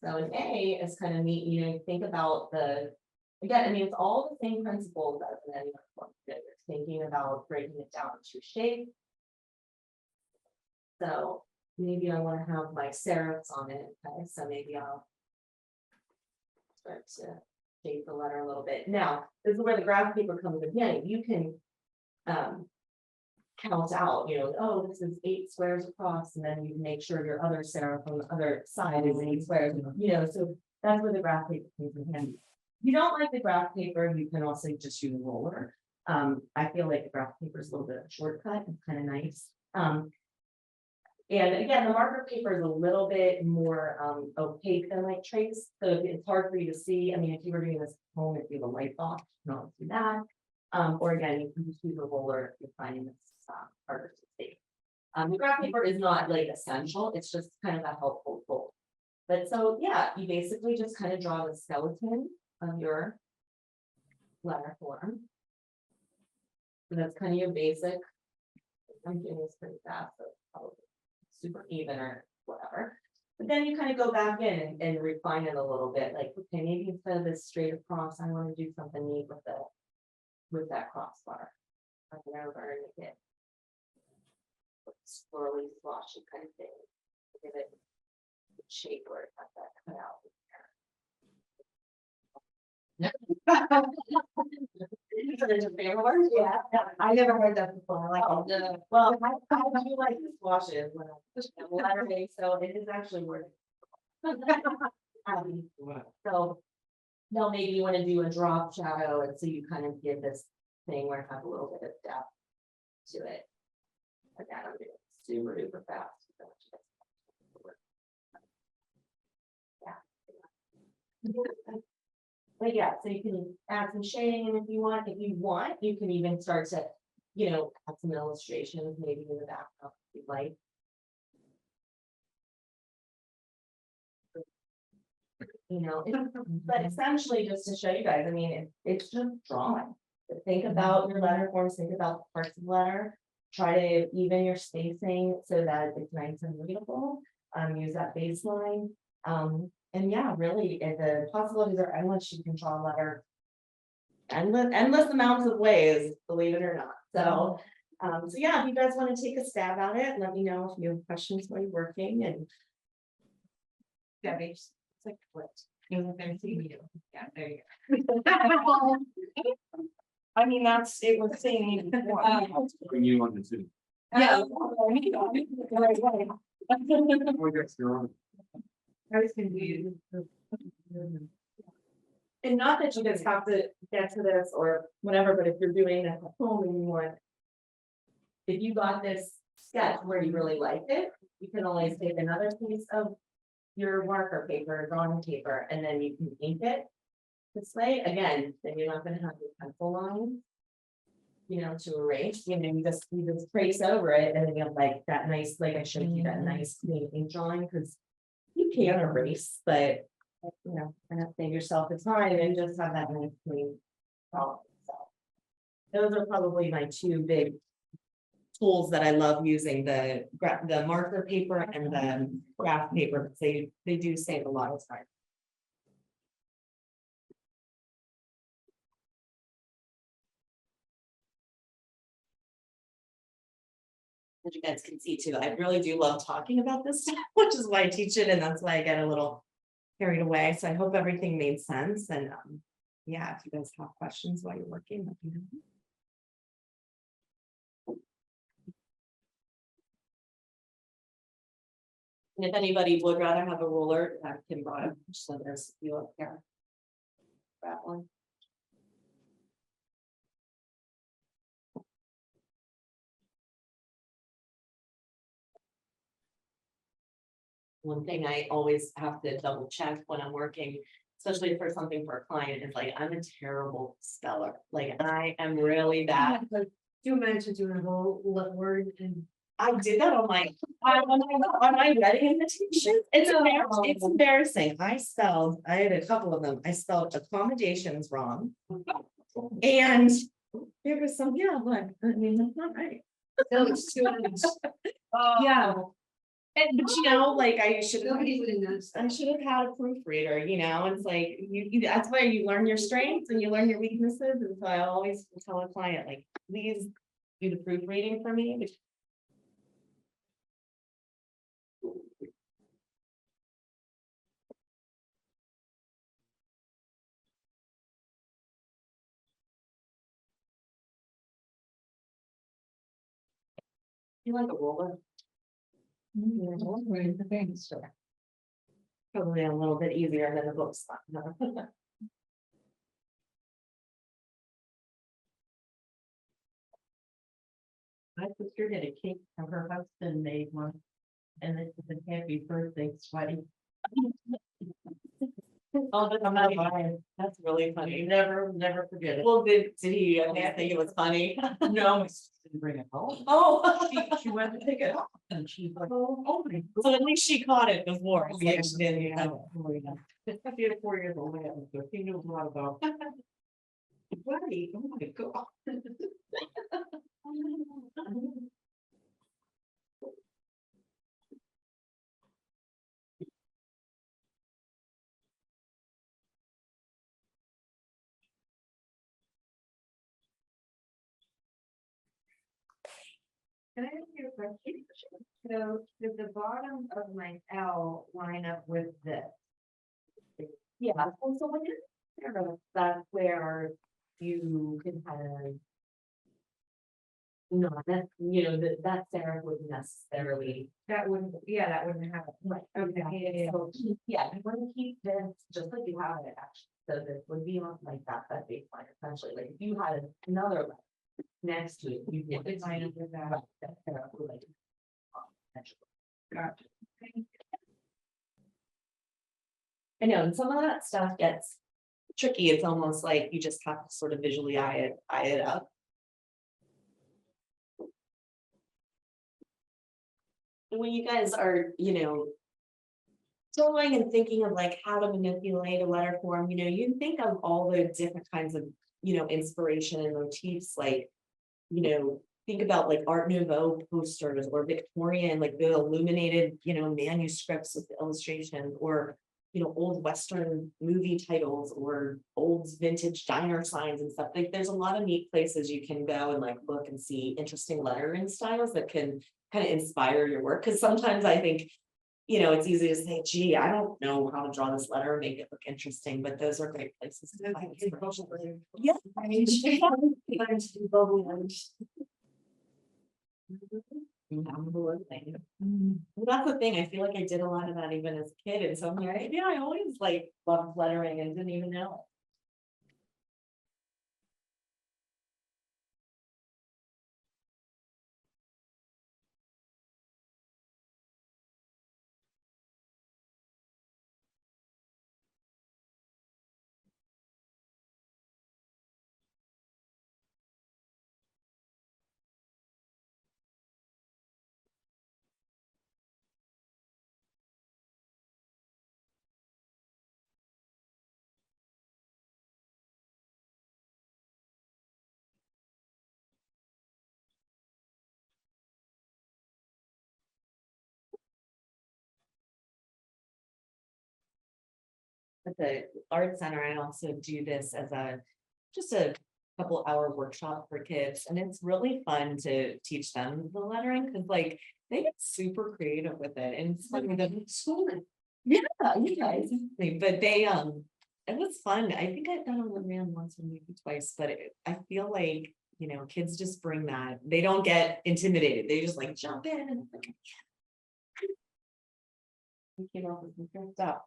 So an A is kind of neat, you know, you think about the, again, I mean, it's all the same principles as in any other form. You're thinking about breaking it down to shape. So maybe I want to have my serifs on it, okay, so maybe I'll start to shape the letter a little bit. Now, this is where the graph paper comes in. You can count out, you know, oh, this is 8 squares across, and then you can make sure your other serif on the other side is 8 squares, you know, so that's where the graph paper comes in handy. If you don't like the graph paper, you can also just use a roller. I feel like the graph paper is a little bit of a shortcut, it's kind of nice. And again, the marker paper is a little bit more opaque than like trace, so it's hard for you to see. I mean, if you were doing this at home, if you have a light box, you can always do that. Or again, you can just use a roller if you're finding this harder to see. The graph paper is not like essential, it's just kind of a helpful tool. But so yeah, you basically just kind of draw the skeleton of your letter form. So that's kind of your basic. I'm doing this pretty fast, so it's probably super even or whatever. But then you kind of go back in and refine it a little bit, like, okay, maybe instead of this straight across, I want to do something neat with that crossbar. I'm gonna learn to get swirly, sloshy kind of thing. Give it the shape where it has that cut out. Yeah, I never heard that before. Like, well, I do like the swashes when I'm lettering, so it is actually working. So, no, maybe you want to do a drop shadow, and so you kind of give this thing where it has a little bit of depth to it. Again, I'm doing super duper fast. Yeah. But yeah, so you can add some shading in if you want. If you want, you can even start to, you know, add some illustrations maybe in the background if you'd like. You know, but essentially just to show you guys, I mean, it's just drawing. But think about your letter forms, think about the parts of the letter. Try to even your spacing so that it's nice and readable. Use that baseline. And yeah, really, the possibilities are endless. You can draw a letter endless amounts of ways, believe it or not. So, so yeah, if you guys want to take a stab at it, let me know if you have questions while you're working. And Debbie, it's like what? Yeah, there you I mean, that's it was saying. Bring you on the Zoom. Yeah. I was confused. And not that you guys have to get to this or whatever, but if you're doing it at home and you want. If you got this sketch where you really liked it, you can always take another piece of your marker paper, drawing paper, and then you can ink it. This way, again, then you're not gonna have your pencil line. You know, to erase, you know, you just trace over it and then you have like that nice, like I showed you that nice clean ink drawing, because you can erase, but you know, kind of save yourself the time and just have that nice clean drawing. So those are probably my two big tools that I love using, the marker paper and the graph paper, because they do save a lot of time. As you guys can see too, I really do love talking about this stuff, which is why I teach it, and that's why I get a little carried away. So I hope everything made sense. And yeah, if you guys have questions while you're working, let me know. And if anybody would rather have a ruler, I can buy it. So there's a few up here. That one. One thing I always have to double check when I'm working, especially for something for a client, is like, I'm a terrible speller. Like, I am really bad. Like 2 minutes to do a whole word and. I did that on my wedding invitation. It's embarrassing. I had a couple of them. I spelled accommodations wrong. And There was some, yeah, like, I mean, that's not right. No, it's too much. Yeah. And but you know, like I should have, Nobody would have noticed. I should have had a proofreader, you know, it's like, that's why you learn your strengths and you learn your weaknesses, and so I always tell a client, like, please do the proofreading for me. You like a roller? Probably a little bit easier than the book stuff. My sister did a cake for her husband made one. And it was a happy birthday, sweaty. Oh, that's not funny. That's really funny. Never forget it. Well, did he, I think it was funny. No, my sister didn't bring it home. Oh. She went to take it off and she's like, oh my God. So at least she caught it before. It's like she didn't, Yeah. She had 4 years old, so she knew a lot about. Buddy, oh my God. Can I ask you a question? So did the bottom of my L line up with this? Yeah, so when you're, that's where you can kind of. No, that, you know, that serif wouldn't necessarily. That wouldn't, yeah, that wouldn't happen. Right. Okay, yeah. So, yeah, you want to keep this just like you have it actually, so this would be on like that baseline essentially, like if you had another letter next to it, you would. It's line up with that. Right, that serif would like. Gotcha. I know, and some of that stuff gets tricky, it's almost like you just have to sort of visually eye it up. When you guys are, you know, drawing and thinking of like how to manipulate a letter form, you know, you think of all the different kinds of, you know, inspiration and motifs, like, you know, think about like Art Nouveau posters or Victorian, like the illuminated, you know, manuscripts with the illustration, or, you know, old Western movie titles or old vintage diner signs and stuff. Like there's a lot of neat places you can go and like look and see interesting lettering styles that can kind of inspire your work. Cause sometimes I think, you know, it's easy to say, gee, I don't know how to draw this letter and make it look interesting, but those are great places to find inspiration. Yeah. Well, that's the thing, I feel like I did a lot of that even as a kid, and so I'm like, yeah, I always like loved lettering and didn't even know it. At the art center, I also do this as just a couple hour workshop for kids, and it's really fun to teach them the lettering, because like they get super creative with it, and it's like the school. Yeah, exactly. But they it was fun. I think I've done it around once or maybe twice, but I feel like, you know, kids just bring that. They don't get intimidated. They just like jump in and like, we came up with some good stuff.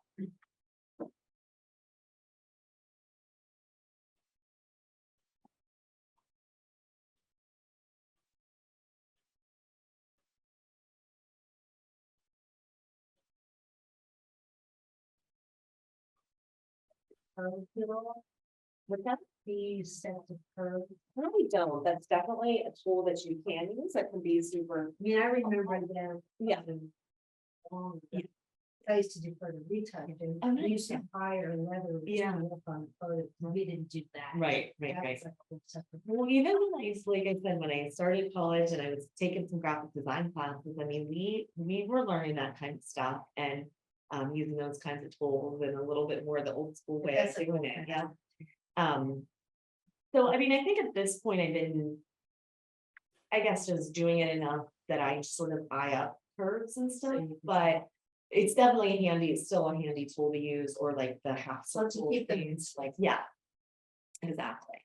Would that be set to curve? No, we don't. That's definitely a tool that you can use that can be super. I mean, I remember them. Yeah. Yeah. I used to do photo retouching, Oh, we used to nice. hire leather. Yeah. To work on photos, we didn't do that. Right. That's like a whole separate- Well, even when like I said, when I started college and I was taking some graphic design classes, I mean, we were learning that kind of stuff and. Using those kinds of tools and a little bit more the old school way of That's a doing cool it, thing. yeah. So I mean, I think at this point I've been. I guess just doing it enough that I sort of eye up curves and stuff, but. It's definitely handy, it's still a handy tool to use, or like the half Once you circle keep them- things, like, yeah. Exactly.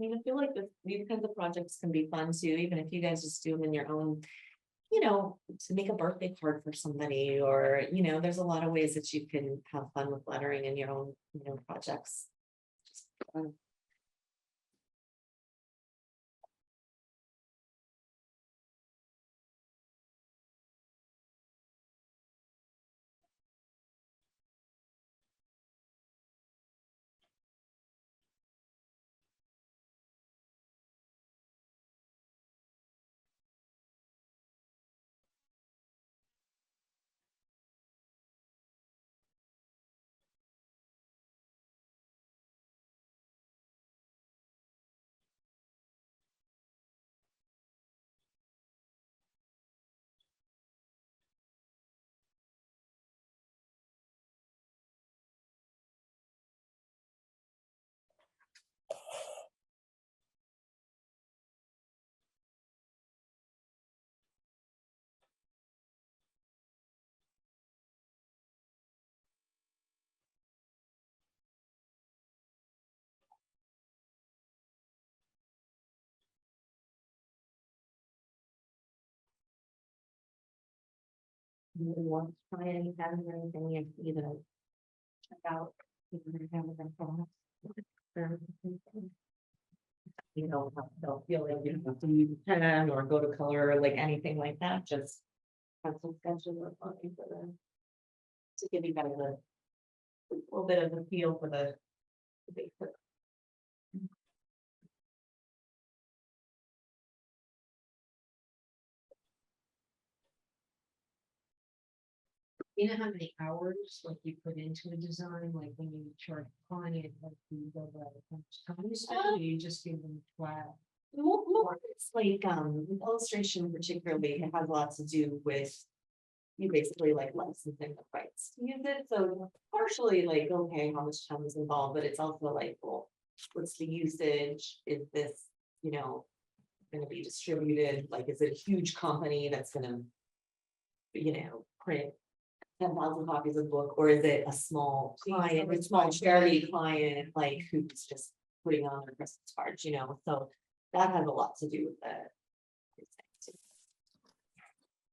I mean, I feel like these kinds of projects can be fun too, even if you guys just do them in your own. You know, to make a birthday card for somebody, or, you know, there's a lot of ways that you can have fun with lettering in your own, you know, projects. Just fun. You want to try any pattern or anything, you know, check out. if you're gonna have them from us. You know, don't feel like you have to use a pen or go to color or like anything like that, just. Pencil sketches or something for them. To give you kind of a little bit of a feel for the basic. You know how many hours like you put into a design, like when you charge a client, like you go by how much time you spend, or you just give them flat? More, it's like, illustration particularly, it has a lot to do with. You basically like licensing the rights to use it, so partially like, okay, how much time is involved, but it's also like, well, what's the usage, is this, you know. Gonna be distributed, like, is it a huge company that's gonna. You know, print 10,000 copies of the book, or is it a small client, a small charity client, like, who's just putting on their Christmas cards, you know, so. That has a lot to do with the.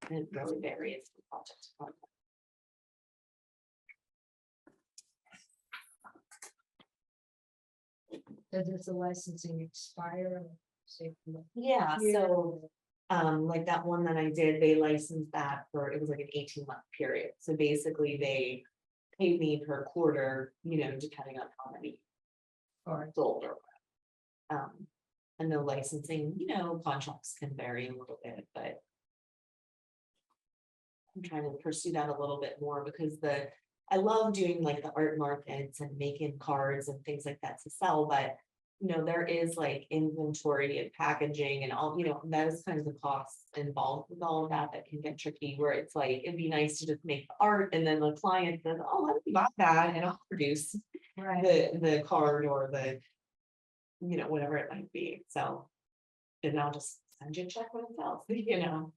And it really varies from project to project. Does the licensing expire? Say, Yeah, so, like that one that I did, they licensed that for, it was like an 18-month period, so basically they. Paid me per quarter, you know, depending on how many. Are sold or. And the licensing, you know, contracts can vary a little bit, but. I'm trying to pursue that a little bit more because I love doing like the art markets and making cards and things like that to sell, but. You know, there is like inventory and packaging and all, you know, those kinds of costs involved with all of that can get tricky, where it's like, it'd be nice to just make the art and then the client says, oh, let me buy that and I'll produce. right, The card or the. You know, whatever it might be, so. And I'll just send you a check when it sells, you know.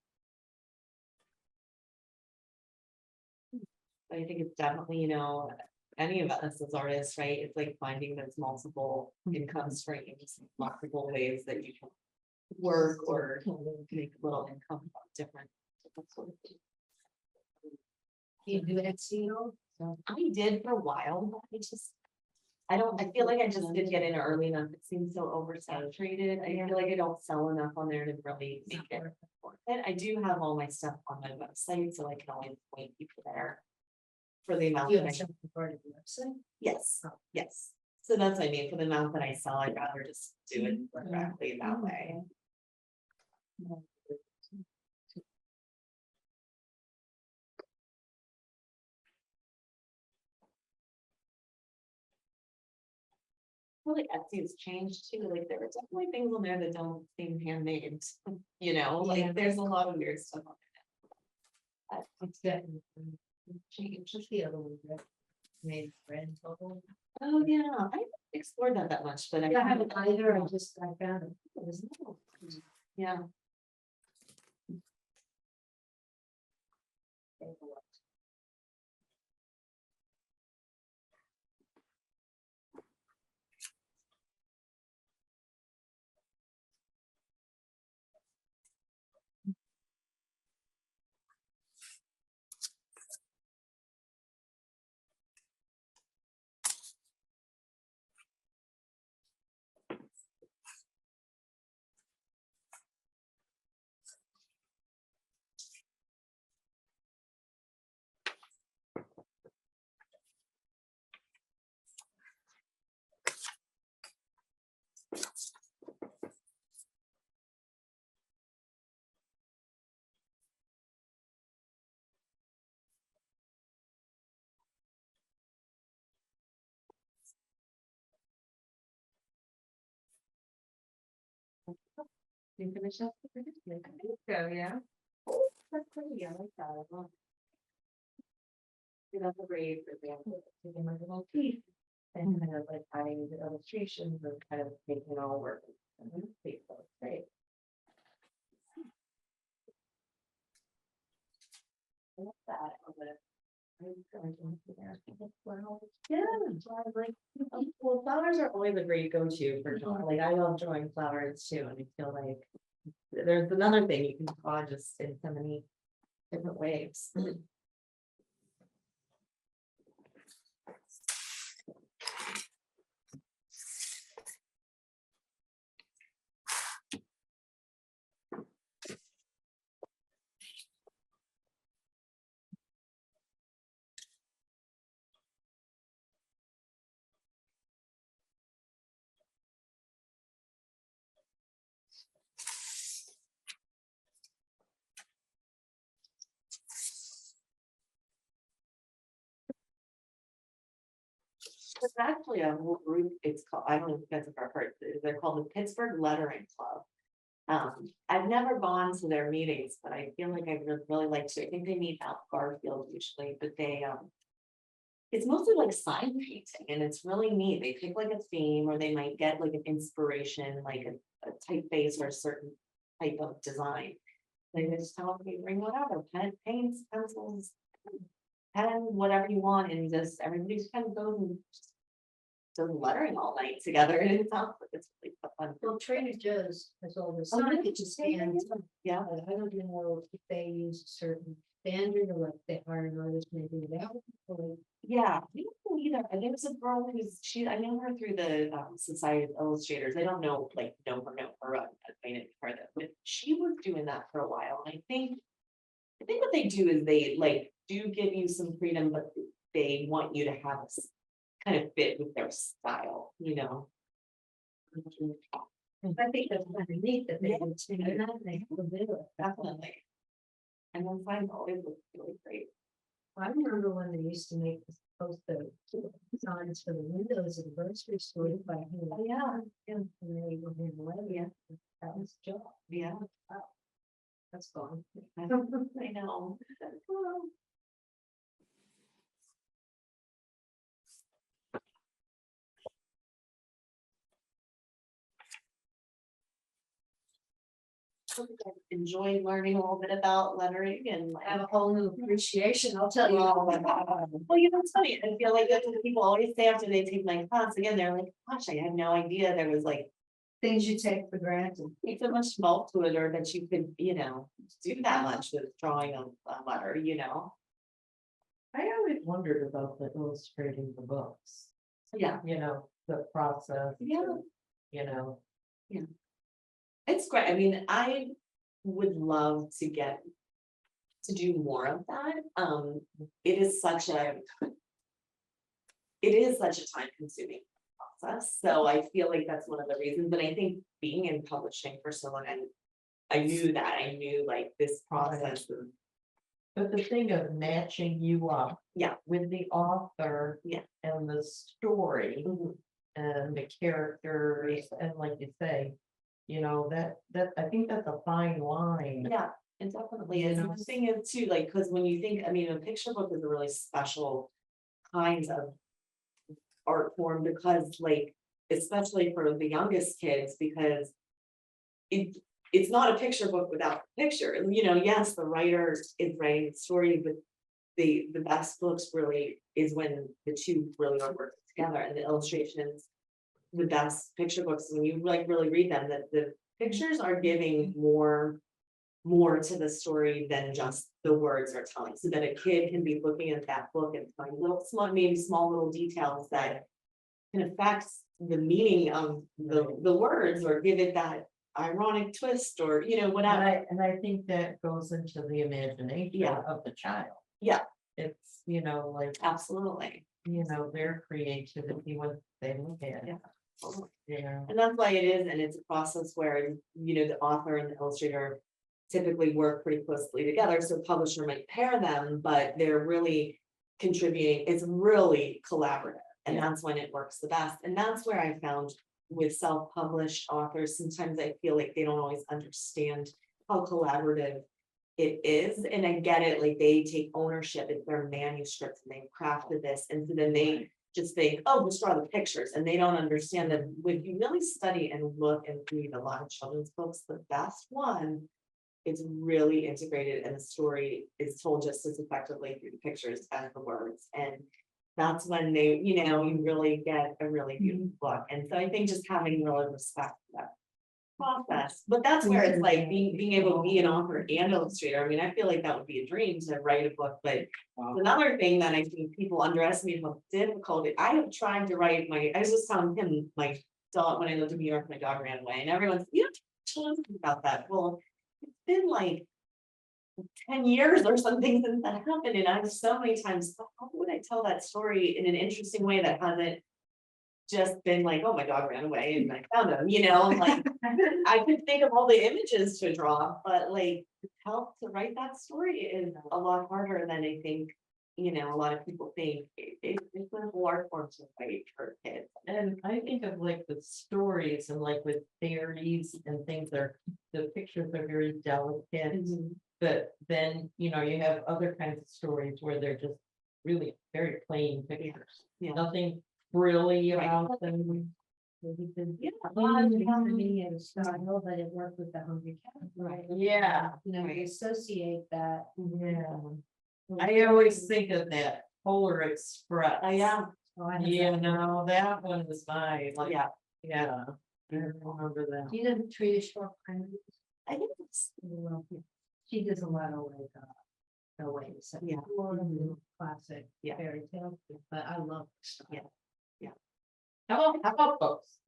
I think it's definitely, you know, any of us as artists, right, it's like finding those multiple income streams, multiple ways that you can. Work or make a little income from different sort of things. you do Etsy, so I did for a while, but I just. I feel like I just didn't get in early enough. It seems so oversaturated. I feel like I don't sell enough on there to really make it worth it. I do have all my stuff on my website, so I can always point people there. For the amount You that have I, something part of the website? yes, yes. So that's what I mean, for the amount that I sell, I'd rather just do it directly that way. I feel like Etsy's changed too, like there are definitely things on there that don't seem handmade, you know, Yeah. like there's a lot of weird stuff on It's getting change. just the other one, right? Made friend bubble. Oh, yeah, I haven't explored that much, but I haven't either, I found it. It was yeah. You finish up? I think so, yeah. That's pretty, I like that. I love it. See, that's a great example, taking my little piece and kind of like adding the illustrations and kind of making it all work. And then see, so it's great. I love that. I love it. Yeah, like, well, flowers are always a great go-to for drawing. Like, I love drawing flowers too, and I feel like there's another thing you can draw just in so many different ways. It's actually a whole group, it's called, I don't know if you guys have ever heard, they're called the Pittsburgh Lettering Club. I've never gone to their meetings, but I feel like I would really like to. I think they meet out Garfield usually, but they it's mostly like sign painting and it's really neat. They pick like a theme or they might get like an inspiration, like a typeface or a certain type of design. They just tell them, "You bring whatever, pen, paints, pencils, pen, whatever you want," and just everybody just kind of goes and just does lettering all night together. And it sounds like it's really fun. Well, Trader Joe's has all this. Oh, really? Stands. Yeah. I don't know if they use a certain standard or if they hire an artist, maybe that. Yeah, we don't know either. And there was a girl who's I know her through the Society of Illustrators. I don't know, like, know her, acquainted with her, but she was doing that for a while. And I think what they do is they like do give you some freedom, but they want you to have a kind of fit with their style, you know. I think that's underneath that they would say, they're not, they have to do it. Definitely. And then signs always look really great. I remember when they used to make post the signs for the windows of the grocery store by hand. Oh, yeah. And they were in the way, yeah, that was the job. Yeah. That's gone. I know. Enjoy learning a little bit about lettering and I have a whole new appreciation, I'll tell you. Well, you know, it's funny. I feel like that's what people always say after they take my class again. They're like, "Gosh, I had no idea there was like Things you take for granted. so much bulk to it, or that you could, you know, do that much with drawing a letter, you know." I always wondered about the illustrating the books. Yeah, you know, the process, yeah, you know. it's great. I mean, I would love to get to do more of that. It is such a time consuming process. So I feel like that's one of the reasons, but I think being in publishing for so long, and I knew like this process of, But the thing of matching you up. Yeah. With the author. Yeah. And the story Mhm. and the characters, and like you say, you know, that, I think that's a fine line. yeah, it definitely is. And Yeah. the thing is too, like, because when you think, I mean, a picture book is a really special kind of art form, because like, especially for the youngest kids, because it's not a picture book without a picture. You know, yes, the writer is writing the story, but the best books really is when the two really are working together, and the illustrations, the best picture books, when you like really read them, that the pictures are giving more to the story than just the words are telling, so that a kid can be looking at that book and find little small, maybe small little details that can affect the meaning of the words, or give it that ironic twist, or you know, And whatever. I think that goes into the imagination Yeah. of the child. Yeah. It's, you know, like, Absolutely. you know, their creativity when they look at it. Yeah. And that's why it is, and it's a process where, you know, the author and the illustrator typically work pretty closely together, so publisher might pair them, but they're really contributing, it's really collaborative, and that's when it works the best, and that's where I found with self-published authors, sometimes I feel like they don't always understand how collaborative it is, and I get it, like, they take ownership, it's their manuscript, and they crafted this, and so then they just think, oh, just draw the pictures, and they don't understand that when you really study and look and read a lot of children's books, the best one, it's really integrated, and the story is told just as effectively through the pictures as the words, and that's when they, you know, you really get a really beautiful book, and so I think just having really respect for that process, but that's where it's like being able to be an author and illustrator. I mean, I feel like that would be a dream to write a book, but another thing that I think people underestimate how difficult it, I have tried to write I was just telling him, my dog, when I lived in New York, my dog ran away, and everyone's, you know, tell us about that. Well, it's been like 10 years or something since that happened, and I've so many times thought, how would I tell that story in an interesting way that hasn't just been like, oh, my dog ran away and I found him, you know, like, I could think of all the images to draw, but like, help to write that story is a lot harder than I think, you know, a lot of people think. It's a hard form to write for kids. And I think of like the stories and like with fairies and things the pictures are very delicate. But then, you know, you have other kinds of stories where they're just really very plain pictures. Yeah. Nothing frilly Right. about them. Yeah. Harmony and style, but it worked with the Hungry Cat, right? Yeah. You know, we associate that. Yeah. I always think of that Polar Express. Yeah, Oh, I have You that. know, that one was mine, like, yeah, yeah. I remember that. You know, Tree Shore kind of. I think it's, She does a lot of like, the ways. Yeah. Classic. Yeah. Fairy tale, but I love. Yeah. How about books?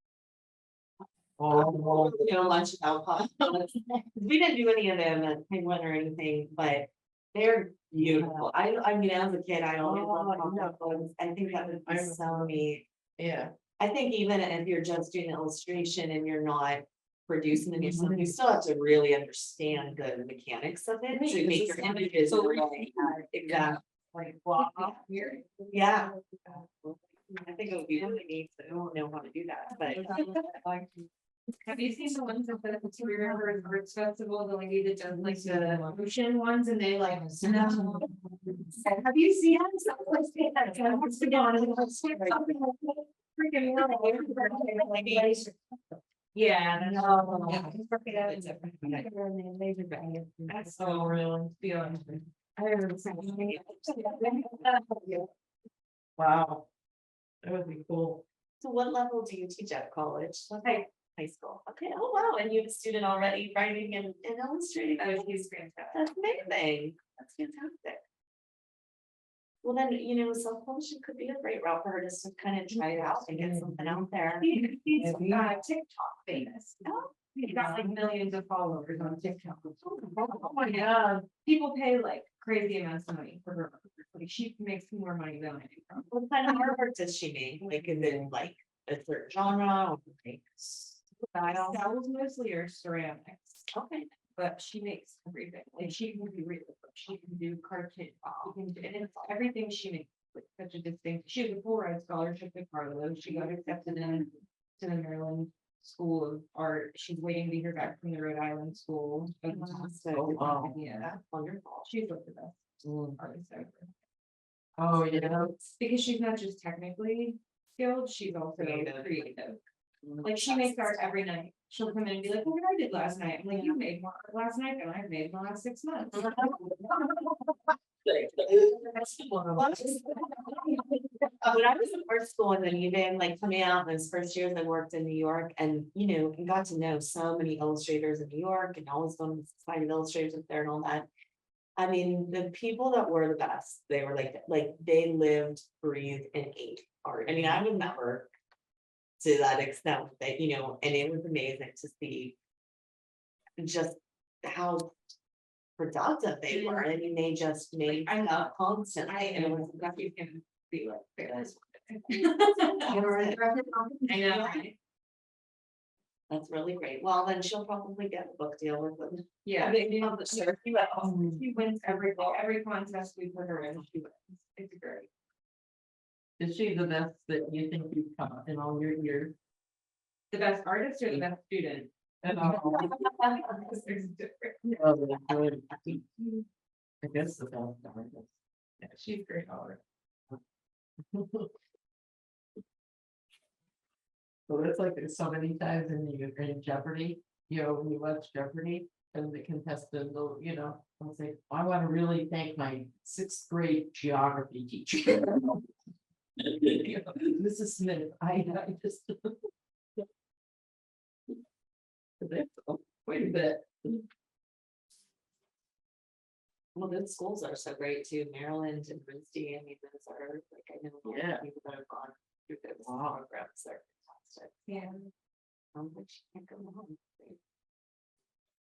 oh, you know, much about podcasts. We didn't do any of them at Penguin or anything, but they're beautiful. I mean, as a kid, I always loved comic books. I think that would be so neat. Yeah. I think even if you're just doing illustration and you're not producing them yourself, you still have to really understand the mechanics of it to make your images. So really exactly. Like, wow, here. Yeah. I think it would be really neat, but I don't know how to do that, but. Have you seen the ones that the Two River Arts Festival, the lady that does like the ocean ones and they like snow? Have you seen that? What's the yeah. That's so real. Wow. That would be cool. So what level do you teach at college? High school. Okay, oh wow, and you have a student already writing and illustrating. He's fantastic. That's amazing. That's fantastic. Well, then, self-publishing could be a great route for her just to kind of try it out and get something out there. He's TikTok famous. He's got like millions of followers on TikTok. Oh my god, people pay like crazy amounts of money for her. Like she makes more money than I do. What kind of artwork does she make? Like, is it like a certain genre or like style? That was mostly her ceramics, Okay. but she makes everything. Like she can do real, she can do cartoon, she can do, and it's everything she makes. Like such a distinct. She has a full ride scholarship at Carlo. She got accepted in to the Maryland School of Art. She's waiting to hear back from the Rhode Island School. Fantastic. Oh, wow. Yeah, That's wonderful. she's like the best Mm. artist ever. Oh, yeah. Because she's not just technically skilled, she's also creative. Like she makes art every night. She'll come in and be like, "Look what I did last night." I'm like, "You made more art last night than I've made in the last 6 months." When I was in art school and then even like coming out those first years, I worked in New York and, and got to know so many illustrators in New York and always going to the Society of Illustrators up there and all that. I mean, the people that were the best, they were like they lived, breathed and ate art. I mean, I would never to that extent that, and it was amazing to see just how productive they were. I mean, they just made constantly and it was You can be like, "There's I I know, right? That's really great. Well, then she'll probably get a book deal with them. Yeah. Sure. She wins every contest we put her in, she wins. It's great. Is she the best that you think you've taught in all your years? The best artist or the best student? And There's different. I guess the best artist. Yeah, she's great art. So it's like there's so many times in Jeopardy, when you watch Jeopardy and the contestant will, I'll say, I want to really thank my 6th grade geography teacher. Mrs. Smith, I just. Wait a bit. Well, those schools are so great too. Maryland and Princeton, I mean, those are like, I know a lot Yeah. of people that have gone through those Wow. programs. They're fantastic. Yeah. But she can't go home.